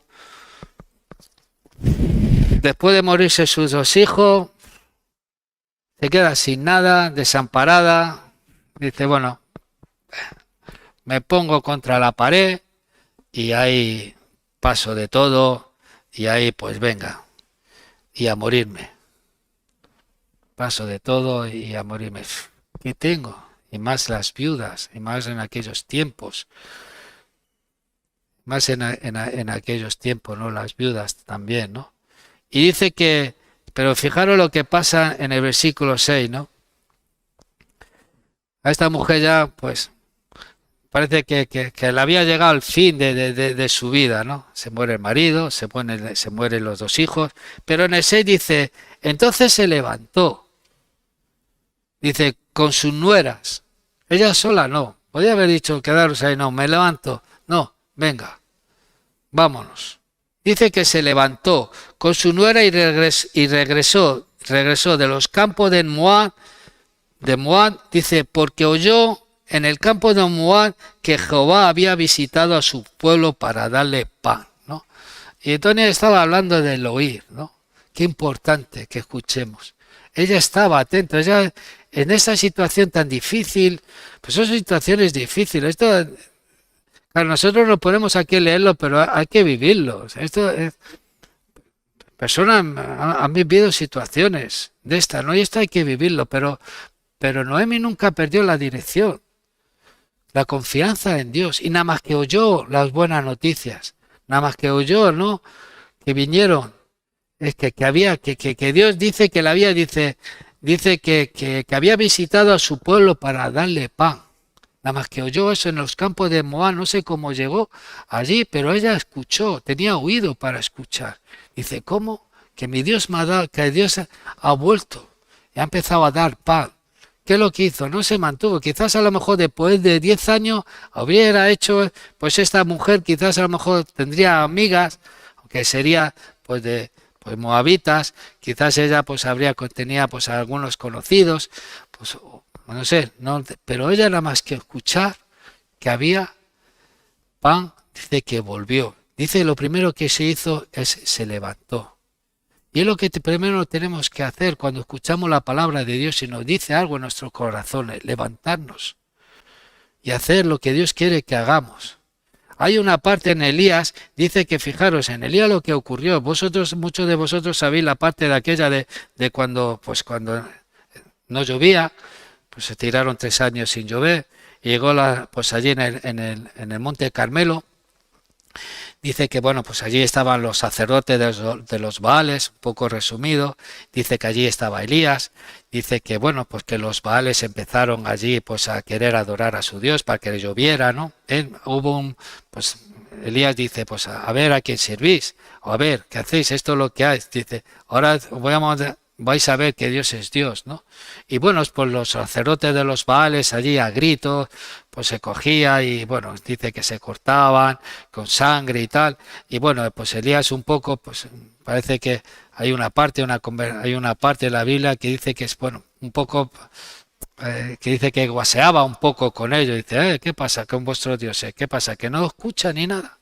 después de morirse sus dos hijos, se queda sin nada, desamparada, dice, bueno, me pongo contra la pared y ahí paso de todo y ahí pues venga, y a morirme. Paso de todo y a morirme. ¿Qué tengo? Y más las viudas, y más en aquellos tiempos. Más en aquellos tiempos, ¿no? Las viudas también, ¿no? Y dice pero fijaros lo que pasa en el versículo 6, ¿no? A esta mujer ya, pues, parece que le había llegado el fin de su vida, ¿no? Se muere el marido, se mueren los dos hijos, pero en el 6 dice, entonces se levantó, dice, con sus nueras. Ella sola no, podía haber dicho, quedaros ahí, no, me levanto, no, venga, vámonos. Dice que se levantó con su nuera y regresó de los campos de Moab, dice, porque oyó en el campo de Moab que Jehová había visitado a su pueblo para darle pan, ¿no? Y entonces estaba hablando del oír, ¿no? Qué importante que escuchemos. Ella estaba atenta, ella en esa situación tan difícil, pues son situaciones difíciles. Claro, nosotros nos ponemos aquí a leerlo, pero hay que vivirlo. Personas han vivido situaciones de estas, ¿no? Y esto hay que vivirlo, pero Noemi nunca perdió la dirección. la confianza en Dios. Y nada más que oyó las buenas noticias, nada más que oyó, ¿no? Que vinieron, es que Dios dice que la había, dice que había visitado a su pueblo para darle pan. Nada más que oyó eso en los campos de Moab, no sé cómo llegó allí, pero ella escuchó, tenía oído para escuchar. Dice, ¿cómo? Que mi Dios me ha dado, que Dios ha vuelto y ha empezado a dar pan. ¿Qué es lo que hizo? No se mantuvo. Quizás a lo mejor después de 10 años hubiera hecho, pues esta mujer quizás a lo mejor tendría amigas, que sería pues de pues moabitas, quizás ella pues tenía pues algunos conocidos, pues no sé, no, pero ella nada más que escuchar que había pan, dice que volvió. Dice lo primero que se hizo es se levantó. Y es lo que primero tenemos que hacer cuando escuchamos la palabra de Dios y nos dice algo en nuestros corazones, levantarnos y hacer lo que Dios quiere que hagamos. Hay una parte en Elías, dice que fijaros, en Elías lo que ocurrió, muchos de vosotros sabéis la parte de aquella de cuando no llovía, pues se tiraron 3 años sin llover, y llegó pues allí en el Monte Carmelo. Dice que bueno, pues allí estaban los sacerdotes de los Baales, un poco resumido. Dice que allí estaba Elías. Dice que bueno, pues que los Baales empezaron allí pues a querer adorar a su Dios para que lloviera, ¿no? Pues Elías dice, pues a ver a quién servís, o a ver, ¿qué hacéis? Esto es lo que hay. Dice, ahora vais a ver que Dios es Dios, ¿no? Y bueno, pues los sacerdotes de los Baales allí a gritos, pues se cogía y bueno, dice que se cortaban con sangre y tal. Y bueno, pues Elías un poco, pues parece que hay una parte de la Biblia que dice que es, bueno, un poco, que dice que guaseaba un poco con ellos. Dice, ¿qué pasa con vuestros dioses? ¿Qué pasa? ¿Que no escucha ni nada?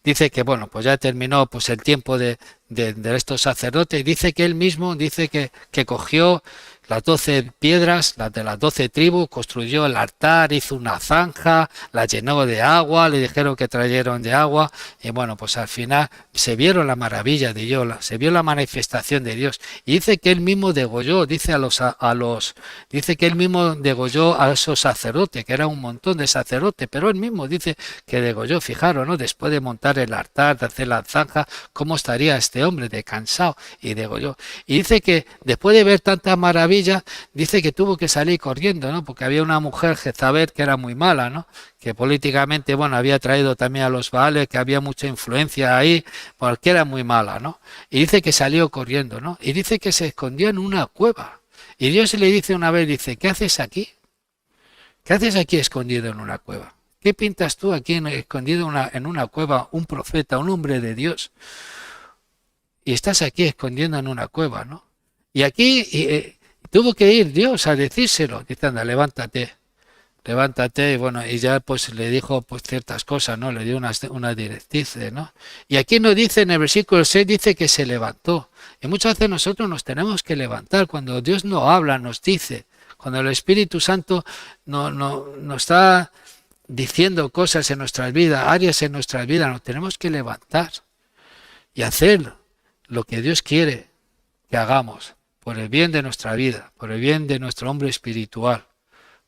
Dice que bueno, pues ya terminó pues el tiempo de estos sacerdotes. Dice que él mismo, dice que cogió las 12 piedras, las de las 12 tribus, construyó el altar, hizo una zanja, la llenó de agua, le dijeron que trajeron de agua, y bueno, pues al final se vieron la maravilla de Dios, se vio la manifestación de Dios. Y dice que él mismo degolló, dice que él mismo degolló a esos sacerdotes, que era un montón de sacerdotes, pero él mismo dice que degolló, fijaros, ¿no? Después de montar el altar, de hacer la zanja, cómo estaría este hombre de cansado, y degolló. Y dice que después de ver tanta maravilla, dice que tuvo que salir corriendo, ¿no? Porque había una mujer, Jezabel, que era muy mala, ¿no? Que políticamente, bueno, había traído también a los Baales, que había mucha influencia ahí, porque era muy mala, ¿no? Y dice que salió corriendo, ¿no? Y dice que se escondió en una cueva. Y Dios le dice una vez, dice, ¿qué haces aquí? ¿Qué haces aquí escondido en una cueva? ¿Qué pintas tú aquí escondido en una cueva, un profeta, un hombre de Dios? Y estás aquí escondiendo en una cueva, ¿no? Y aquí tuvo que ir Dios a decírselo. Dice, anda, levántate, levántate. Y bueno, y ya pues le dijo pues ciertas cosas, ¿no? Le dio unas directrices, ¿no? Y aquí nos dice, en el versículo 6, dice que se levantó. Y muchas veces nosotros nos tenemos que levantar. Cuando Dios nos habla, nos dice. Cuando el Espíritu Santo nos está diciendo cosas en nuestras vidas, áreas en nuestras vidas, nos tenemos que levantar y hacer lo que Dios quiere que hagamos, por el bien de nuestra vida, por el bien de nuestro hombre espiritual,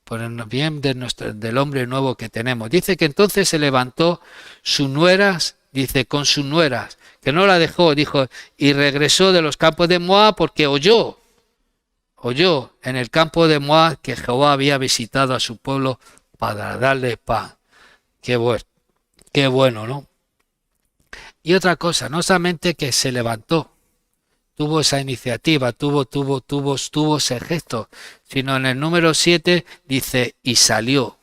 por el bien del hombre nuevo que tenemos. Dice que entonces se levantó sus nueras, dice, con sus nueras, que no la dejó, dijo, y regresó de los campos de Moab porque oyó en el campo de Moab que Jehová había visitado a su pueblo para darle pan. Qué bueno, ¿no? Y otra cosa, no solamente que se levantó, tuvo esa iniciativa, tuvo ese gesto, sino en el número 7 dice, y salió.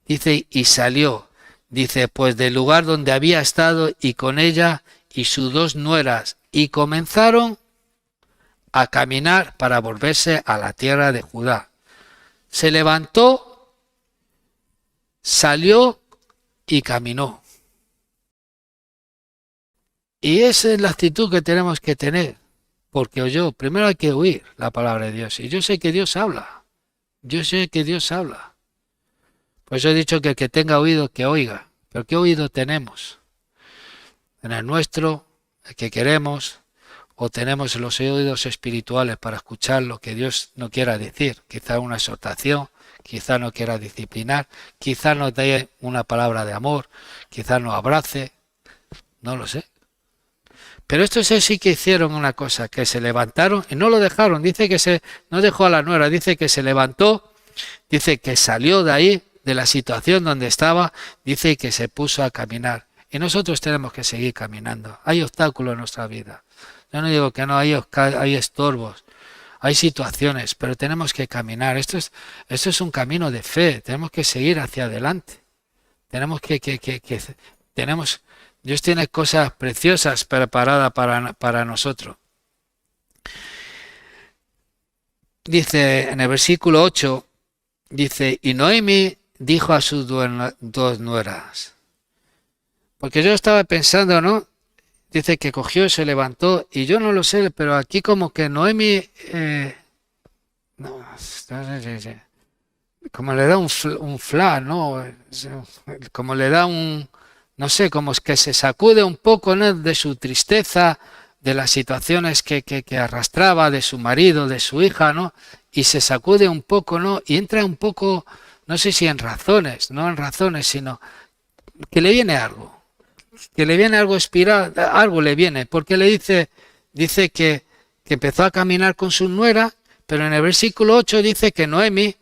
Dice, y salió. Dice, pues del lugar donde había estado y con ella y sus 2 nueras, y comenzaron a caminar para volverse a la tierra de Judá. Se levantó, salió y caminó. Y esa es la actitud que tenemos que tener, porque primero hay que oír la palabra de Dios. Y yo sé que Dios habla. Yo sé que Dios habla. Por eso he dicho que el que tenga oído, que oiga. Pero ¿qué oído tenemos? En el nuestro, el que queremos, o tenemos los oídos espirituales para escuchar lo que Dios no quiera decir. Quizá una exhortación, quizá no quiera disciplinar, quizá nos dé una palabra de amor, quizá nos abrace, no lo sé. Pero estos sí que hicieron una cosa, que se levantaron y no lo dejaron, dice que no dejó a la nuera, dice que se levantó, dice que salió de ahí, de la situación donde estaba, dice que se puso a caminar. Y nosotros tenemos que seguir caminando. Hay obstáculos en nuestra vida. Yo no digo que no, hay estorbos, hay situaciones, pero tenemos que caminar. Esto es un camino de fe, tenemos que seguir hacia adelante. Tenemos Dios tiene cosas preciosas preparadas para nosotros. Dice en el versículo 8, dice, y Noemi dijo a sus dos nueras. Porque yo estaba pensando, ¿no? Dice que cogió, se levantó, y yo no lo sé, pero aquí como que Noemi, como le da un flash, ¿no? Como le da no sé, como es que se sacude un poco, ¿no?, de su tristeza, de las situaciones que arrastraba, de su marido, de su hija, ¿no? Y se sacude un poco, ¿no? Y entra un poco, no sé si en razones, no en razones, sino que le viene algo. Que le viene algo espiral, algo le viene, porque dice que empezó a caminar con su nuera, pero en el versículo 8 dice que Noemi,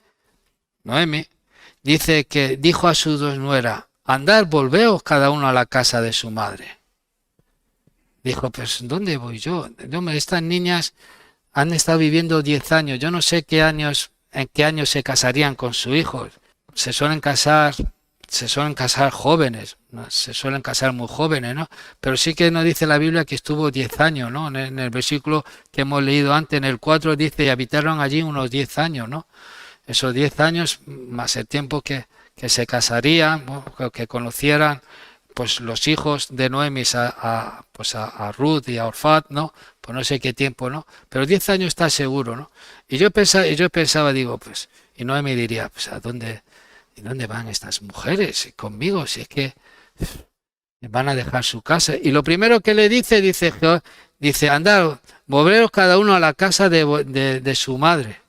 dice que dijo a sus dos nueras, andad, volveos cada uno a la casa de su madre. Dijo, pues, ¿dónde voy yo? Estas niñas han estado viviendo 10 años, yo no sé en qué años se casarían con su hijo. Se suelen casar jóvenes, ¿no? Se suelen casar muy jóvenes, ¿no? Pero sí que nos dice la Biblia que estuvo 10 años, ¿no? En el versículo que hemos leído antes, en el 4 dice, y habitaron allí unos 10 años, ¿no? Esos 10 años, más el tiempo que se casarían, que conocieran, pues los hijos de Noemi a Ruth y a Orfat, ¿no? Pues no sé qué tiempo, ¿no? Pero 10 años está seguro, ¿no? Y yo pensaba, digo, pues, y Noemi diría, pues, ¿y dónde van estas mujeres conmigo? Si es que van a dejar su casa. Y lo primero que le dice, andad, volveros cada uno a la casa de su madre.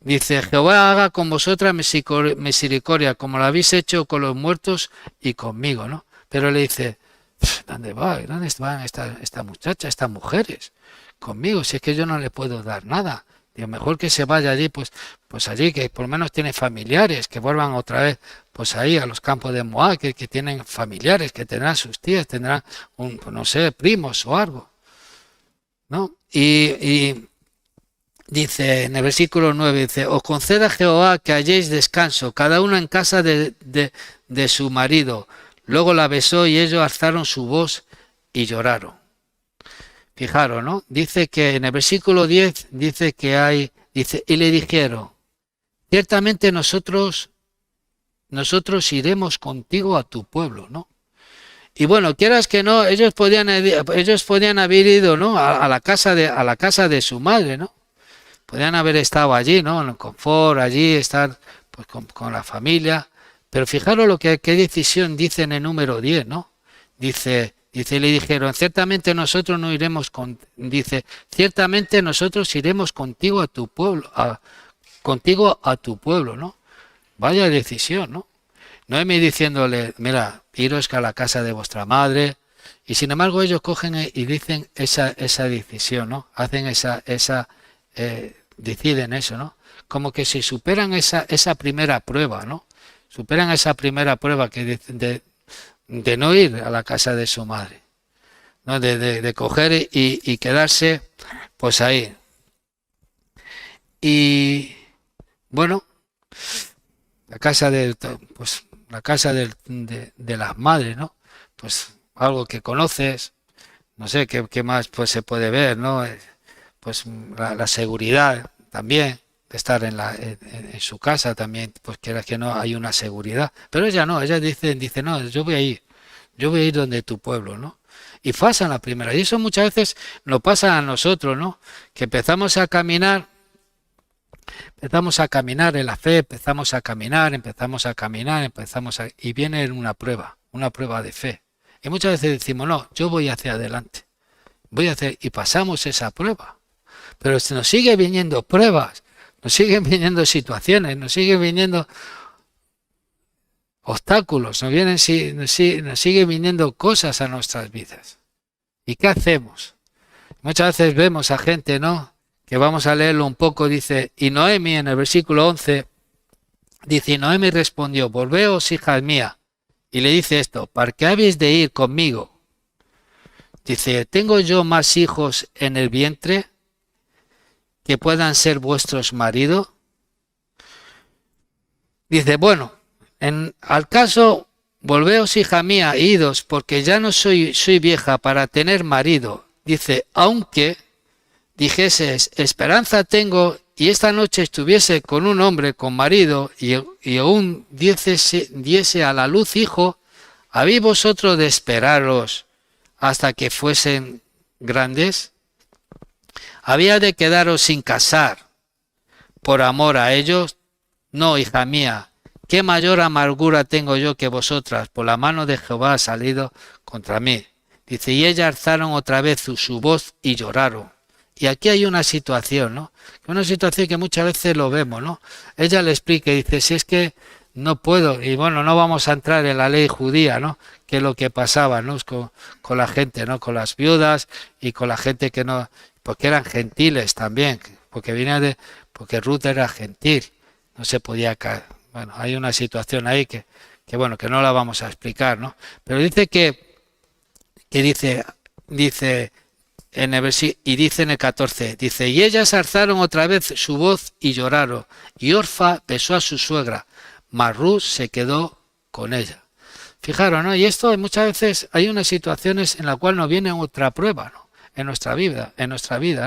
Dice, Jehová haga con vosotras misericordia, como lo habéis hecho con los muertos y conmigo, ¿no? Pero le dice, ¿dónde van esta muchacha, estas mujeres? Conmigo, si es que yo no le puedo dar nada. Digo, mejor que se vaya allí, pues allí, que por lo menos tiene familiares, que vuelvan otra vez, pues ahí a los campos de Moab, que tienen familiares, que tendrán sus tías, tendrán, no sé, primos o algo, ¿no? Y dice, en el versículo 9, dice, os conceda Jehová que halléis descanso, cada uno en casa de su marido. Luego la besó y ellos alzaron su voz y lloraron. Fijaros, ¿no? Dice que en el versículo 10 dice, y le dijeron, ciertamente nosotros iremos contigo a tu pueblo, ¿no? Y bueno, quieras que no, ellos podían haber ido, ¿no?, a la casa de su madre, ¿no? Podían haber estado allí, ¿no?, en el confort, allí, estar pues con la familia. Pero fijaros qué decisión dice en el número 10, ¿no? Dice, le dijeron, ciertamente nosotros iremos contigo a tu pueblo, ¿no? Vaya decisión, ¿no? Noemi diciéndole, mira, iros a la casa de vuestra madre, y sin embargo ellos cogen y dicen esa decisión, ¿no? Hacen deciden eso, ¿no? Como que si superan esa primera prueba, ¿no? Superan esa primera prueba que de no ir a la casa de su madre, ¿no? De coger y quedarse pues ahí. Y bueno, la casa de las madres, ¿no? Pues algo que conoces, no sé qué más pues se puede ver, ¿no? Pues la seguridad también de estar en su casa también, pues quieras que no, hay una seguridad. Pero ella no, ella dice, no, yo voy a ir donde tu pueblo, ¿no? Y pasan la primera. Y eso muchas veces nos pasa a nosotros, ¿no? Que empezamos a caminar en la fe, empezamos a caminar, y viene una prueba de fe. Y muchas veces decimos, no, yo voy hacia adelante, y pasamos esa prueba. Pero si nos sigue viniendo pruebas, Nos siguen viniendo situaciones, nos siguen viniendo obstáculos, nos siguen viniendo cosas a nuestras vidas. ¿Y qué hacemos? Muchas veces vemos a gente, ¿no? Que vamos a leerlo un poco, dice, y Noemi en el versículo 11, dice, y Noemi respondió, volveos, hijas mías, y le dice esto, ¿para qué habéis de ir conmigo? Dice, ¿tengo yo más hijos en el vientre que puedan ser vuestros maridos? Dice, bueno, al caso, volveos, hija mía, idos, porque ya no soy vieja para tener marido. Dice, aunque dijeses, esperanza tengo, y esta noche estuviese con un hombre, con marido, y aún diese a la luz hijo, ¿habéis vosotros de esperaros hasta que fuesen grandes? ¿Había de quedaros sin casar por amor a ellos? No, hija mía, qué mayor amargura tengo yo que vosotras, por la mano de Jehová ha salido contra mí. Dice, y ellas alzaron otra vez su voz y lloraron. Y aquí hay una situación, ¿no? Una situación que muchas veces lo vemos, ¿no? Ella le explica y dice, si es que no puedo, y bueno, no vamos a entrar en la ley judía, ¿no? Que es lo que pasaba, ¿no? Con la gente, ¿no? Con las viudas y con la gente que no, porque eran gentiles también, porque Ruth era gentil, no se podía caer. Bueno, hay una situación ahí que bueno, que no la vamos a explicar, ¿no? Pero dice que dice en el y dice en el 14, dice, y ellas alzaron otra vez su voz y lloraron, y Orfa besó a su suegra, mas Ruth se quedó con ella. Fijaros, ¿no? Y esto muchas veces hay unas situaciones en las cuales nos viene otra prueba, ¿no? En nuestra vida,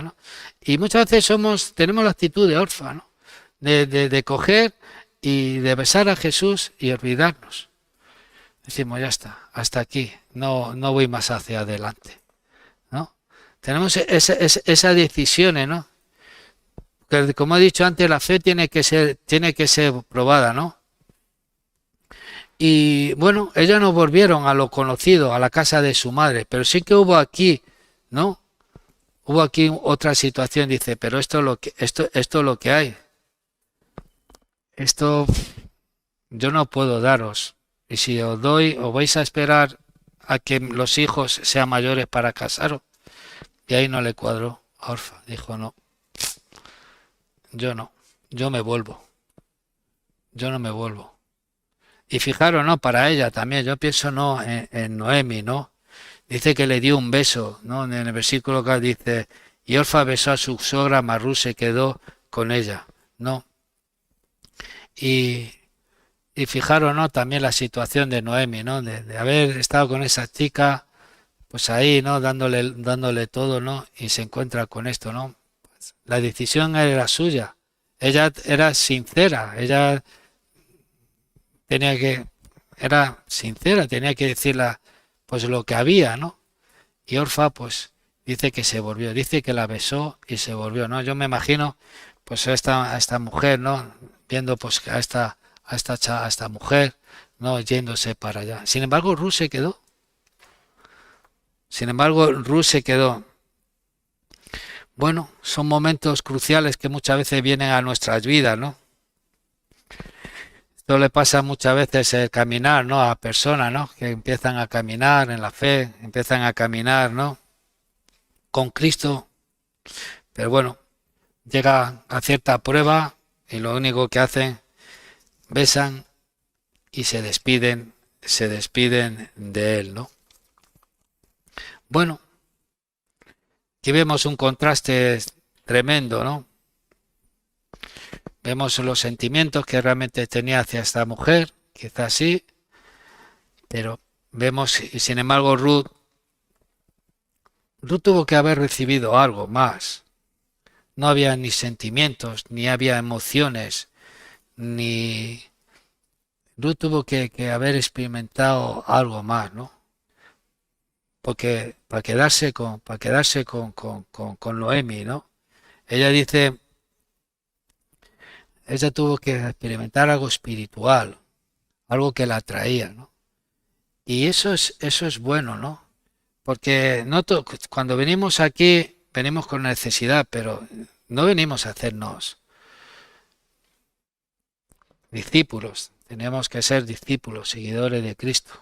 ¿no? Y muchas veces tenemos la actitud de Orfa, ¿no? De coger y de besar a Jesús y olvidarnos. Decimos, ya está, hasta aquí, no voy más hacia adelante, ¿no? Tenemos esas decisiones, ¿no? Que, como he dicho antes, la fe tiene que ser probada, ¿no? Y bueno, ellas no volvieron a lo conocido, a la casa de su madre, pero sí que hubo aquí, ¿no? Hubo aquí otra situación, dice, pero esto es lo que hay. Esto yo no puedo daros. Y si os doy, os vais a esperar a que los hijos sean mayores para casaros. Y ahí no le cuadró a Orfa. Dijo, no, yo me vuelvo. Yo no me vuelvo. Y fijaros, ¿no? Para ella también, yo pienso, ¿no? En Noemi, ¿no? Dice que le dio un beso, ¿no? En el versículo que dice, y Orfa besó a su suegra, mas Ruth se quedó con ella, ¿no? Y fijaros, ¿no? También la situación de Noemi, ¿no? De haber estado con esa chica, pues ahí, ¿no? Dándole todo, ¿no? Y se encuentra con esto, ¿no? Pues la decisión era suya. Ella era sincera, ella era sincera, tenía que decirle, pues lo que había, ¿no? Y Orfa, pues, dice que se volvió, dice que la besó y se volvió, ¿no? Yo me imagino, pues, a esta mujer, ¿no? Viendo, pues, a esta mujer, ¿no? Yéndose para allá. Sin embargo, Ruth se quedó. Bueno, son momentos cruciales que muchas veces vienen a nuestras vidas, ¿no? Esto le pasa muchas veces el caminar, ¿no? A personas, ¿no? Que empiezan a caminar en la fe, empiezan a caminar, ¿no? Con Cristo, pero bueno, llega a cierta prueba y lo único que hacen, besan y se despiden de Él, ¿no? Bueno, aquí vemos un contraste tremendo, ¿no? Vemos los sentimientos que realmente tenía hacia esta mujer, quizás sí, pero vemos, y sin embargo, Ruth tuvo que haber recibido algo más. No había ni sentimientos, ni había emociones, ni... Ruth tuvo que haber experimentado algo más, ¿no? Porque para quedarse con Noemi, ¿no? Ella dice, ella tuvo que experimentar algo espiritual, algo que la atraía, ¿no? Y eso es bueno, ¿no? Porque cuando venimos aquí, venimos con necesidad, pero no venimos a hacernos discípulos. Tenemos que ser discípulos, seguidores de Cristo.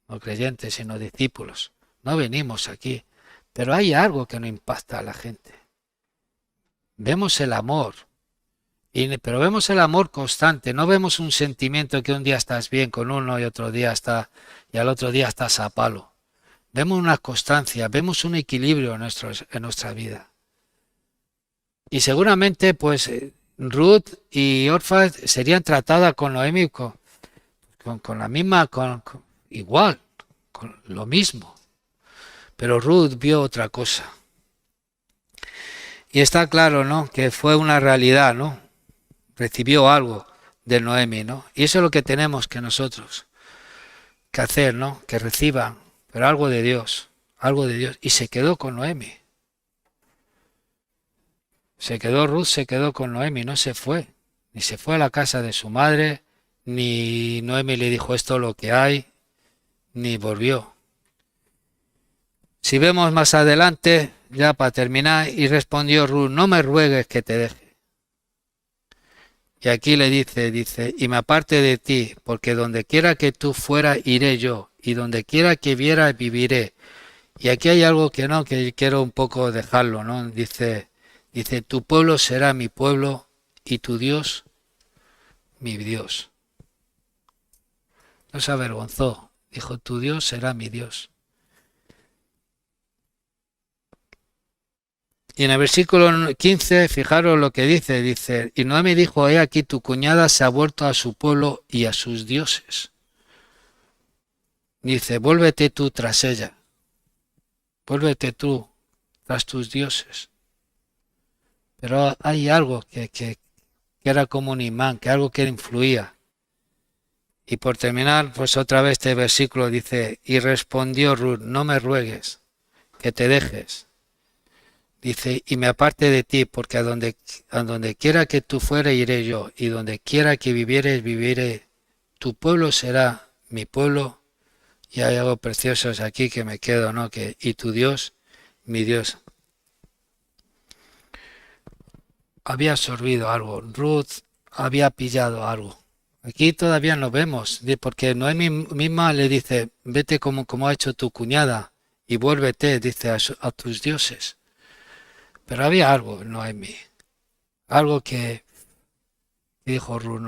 No creyentes, sino discípulos. No venimos aquí. Pero hay algo que no impacta a la gente. Vemos el amor. Pero vemos el amor constante. No vemos un sentimiento que un día estás bien con uno y y al otro día estás a palo. Vemos una constancia, vemos un equilibrio en nuestra vida. Y seguramente, pues, Ruth y Orfa serían tratadas con Noemi con la misma, igual, con lo mismo. Pero Ruth vio otra cosa. Y está claro, ¿no? Que fue una realidad, ¿no? Recibió algo de Noemi, ¿no? Y eso es lo que tenemos que nosotros que hacer, ¿no? Que reciban, pero algo de Dios, algo de Dios. Y se quedó con Noemi. Ruth se quedó con Noemi, no se fue. Ni se fue a la casa de su madre, ni Noemi le dijo esto lo que hay, ni volvió. Si vemos más adelante, ya para terminar, y respondió Ruth, no me ruegues que te deje. Y aquí le dice, y me aparte de ti, porque donde quiera que tú fueras, iré yo, y donde quiera que viera, viviré. Y aquí hay algo que quiero un poco dejarlo, ¿no? Dice, tu pueblo será mi pueblo, y tu Dios, mi Dios. No se avergonzó, dijo, tu Dios será mi Dios. Y en el versículo 15, fijaros lo que dice, y Noemi dijo, he aquí tu cuñada se ha vuelto a su pueblo y a sus dioses. Dice, vuélvete tú tras ella, vuélvete tú tras tus dioses. Pero hay algo que era como un imán, que algo que influía. Y por terminar, pues otra vez este versículo dice, y respondió Ruth, no me ruegues, que te dejes. Dice, y me aparte de ti, porque a donde quiera que tú fueras, iré yo, y donde quiera que vivieres, viviré. Tu pueblo será mi pueblo, y hay algo precioso aquí que me quedo, ¿no? Y tu Dios, mi Dios. Había absorbido algo, Ruth había pillado algo. Aquí todavía no vemos, porque Noemi misma le dice, vete como ha hecho tu cuñada, y vuélvete, dice, a tus dioses. Pero había algo en Noemi, algo que dijo Ruth,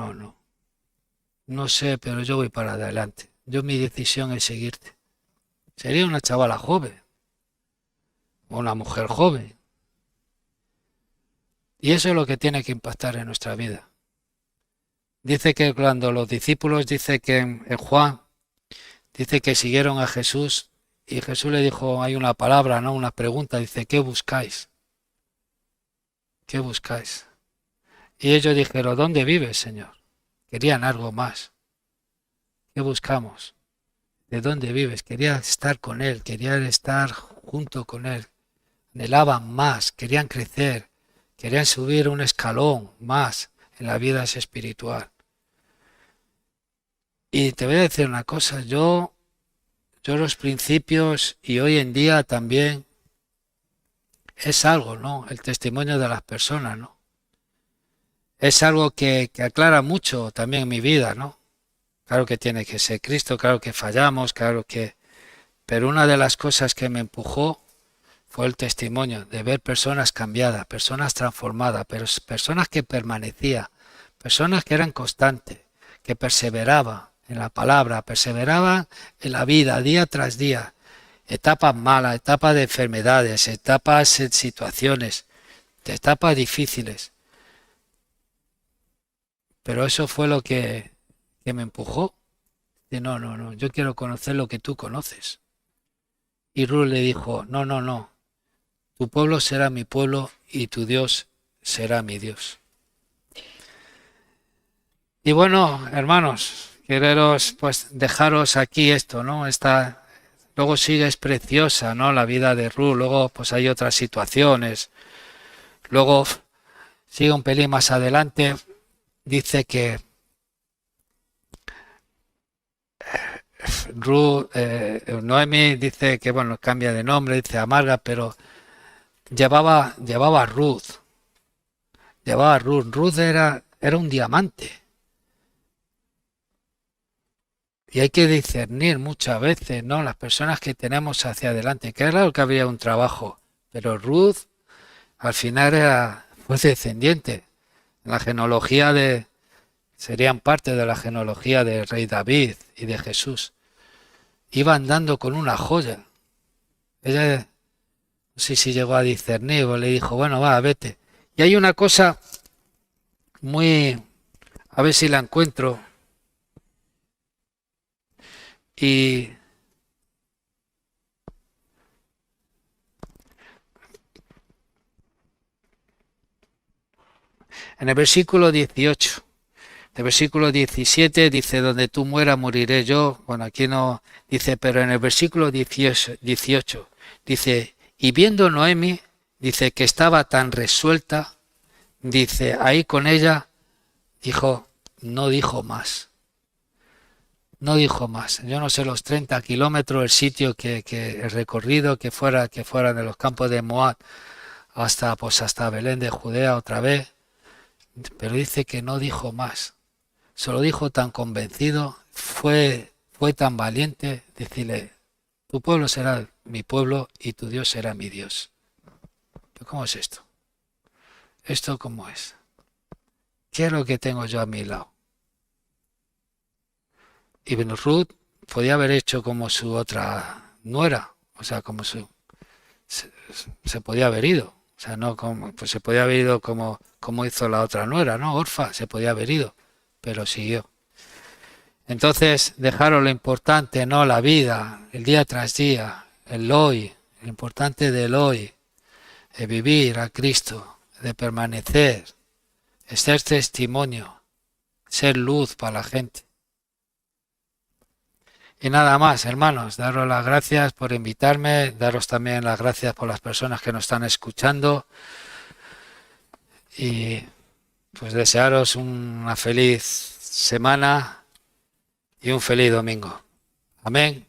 no sé, pero yo voy para adelante. Mi decisión es seguirte. Sería una chavala joven, o una mujer joven. Y eso es lo que tiene que impactar en nuestra vida. Dice que cuando los discípulos, dice que en Juan, dice que siguieron a Jesús, y Jesús le dijo, hay una palabra, ¿no? Una pregunta, dice, ¿qué buscáis? ¿Qué buscáis? Y ellos dijeron, ¿dónde vives, Señor? Querían algo más. ¿Qué buscamos? ¿De dónde vives? Querían estar con Él, querían estar junto con Él. Anhelaban más, querían crecer, querían subir un escalón más en la vida espiritual. Y te voy a decir una cosa, yo los principios y hoy en día también es algo, ¿no? El testimonio de las personas, ¿no? Es algo que aclara mucho también en mi vida, ¿no? Claro que tiene que ser Cristo, claro que fallamos, pero una de las cosas que me empujó fue el testimonio de ver personas cambiadas, personas transformadas, pero personas que permanecían, personas que eran constantes, que perseveraban en la palabra, perseveraban en la vida día tras día, etapas malas, etapas de enfermedades, etapas en situaciones, etapas difíciles. Pero eso fue lo que me empujó. De no, yo quiero conocer lo que tú conoces. Y Ruth le dijo, no, tu pueblo será mi pueblo y tu Dios será mi Dios. Y bueno, hermanos, quereros pues dejaros aquí esto, ¿no? Luego sigue, es preciosa, ¿no? La vida de Ruth, luego pues hay otras situaciones. Luego sigue un pelín más adelante, dice que Ruth, Noemi dice que, bueno, cambia de nombre, dice Amarga, pero llevaba a Ruth. Ruth era un diamante. Y hay que discernir muchas veces, ¿no? Las personas que tenemos hacia adelante. Que claro que habría un trabajo, pero Ruth al final fue descendiente. La genealogía serían parte de la genealogía del rey David y de Jesús. Iba andando con una joya. Ella, no sé si llegó a discernir o le dijo, bueno, va, vete. Y hay una cosa muy, a ver si la encuentro. Y en el versículo 18, el versículo 17 dice, donde tú mueras, moriré yo. Bueno, aquí no dice, pero en el versículo 18 dice, y viendo Noemi, dice que estaba tan resuelta, dice, ahí con ella, dijo, no dijo más. No dijo más. Yo no sé los 30 kilómetros, el sitio el recorrido que fuera de los campos de Moab hasta, pues hasta Belén de Judea otra vez. Pero dice que no dijo más. Se lo dijo tan convencido, fue tan valiente, decirle, tu pueblo será mi pueblo y tu Dios será mi Dios. ¿Pero cómo es esto? ¿Esto cómo es? ¿Qué es lo que tengo yo a mi lado? Y Ruth podía haber hecho como su otra nuera, o sea, como se podía haber ido, o sea, no como, pues se podía haber ido como hizo la otra nuera, ¿no? Orfa, se podía haber ido, pero siguió. Entonces, dejaron lo importante, no la vida, el día tras día, el hoy, lo importante del hoy, de vivir a Cristo, de permanecer, de ser testimonio, ser luz para la gente. Y nada más, hermanos, daros las gracias por invitarme, daros también las gracias por las personas que nos están escuchando y pues desearos una feliz semana y un feliz domingo. Amén.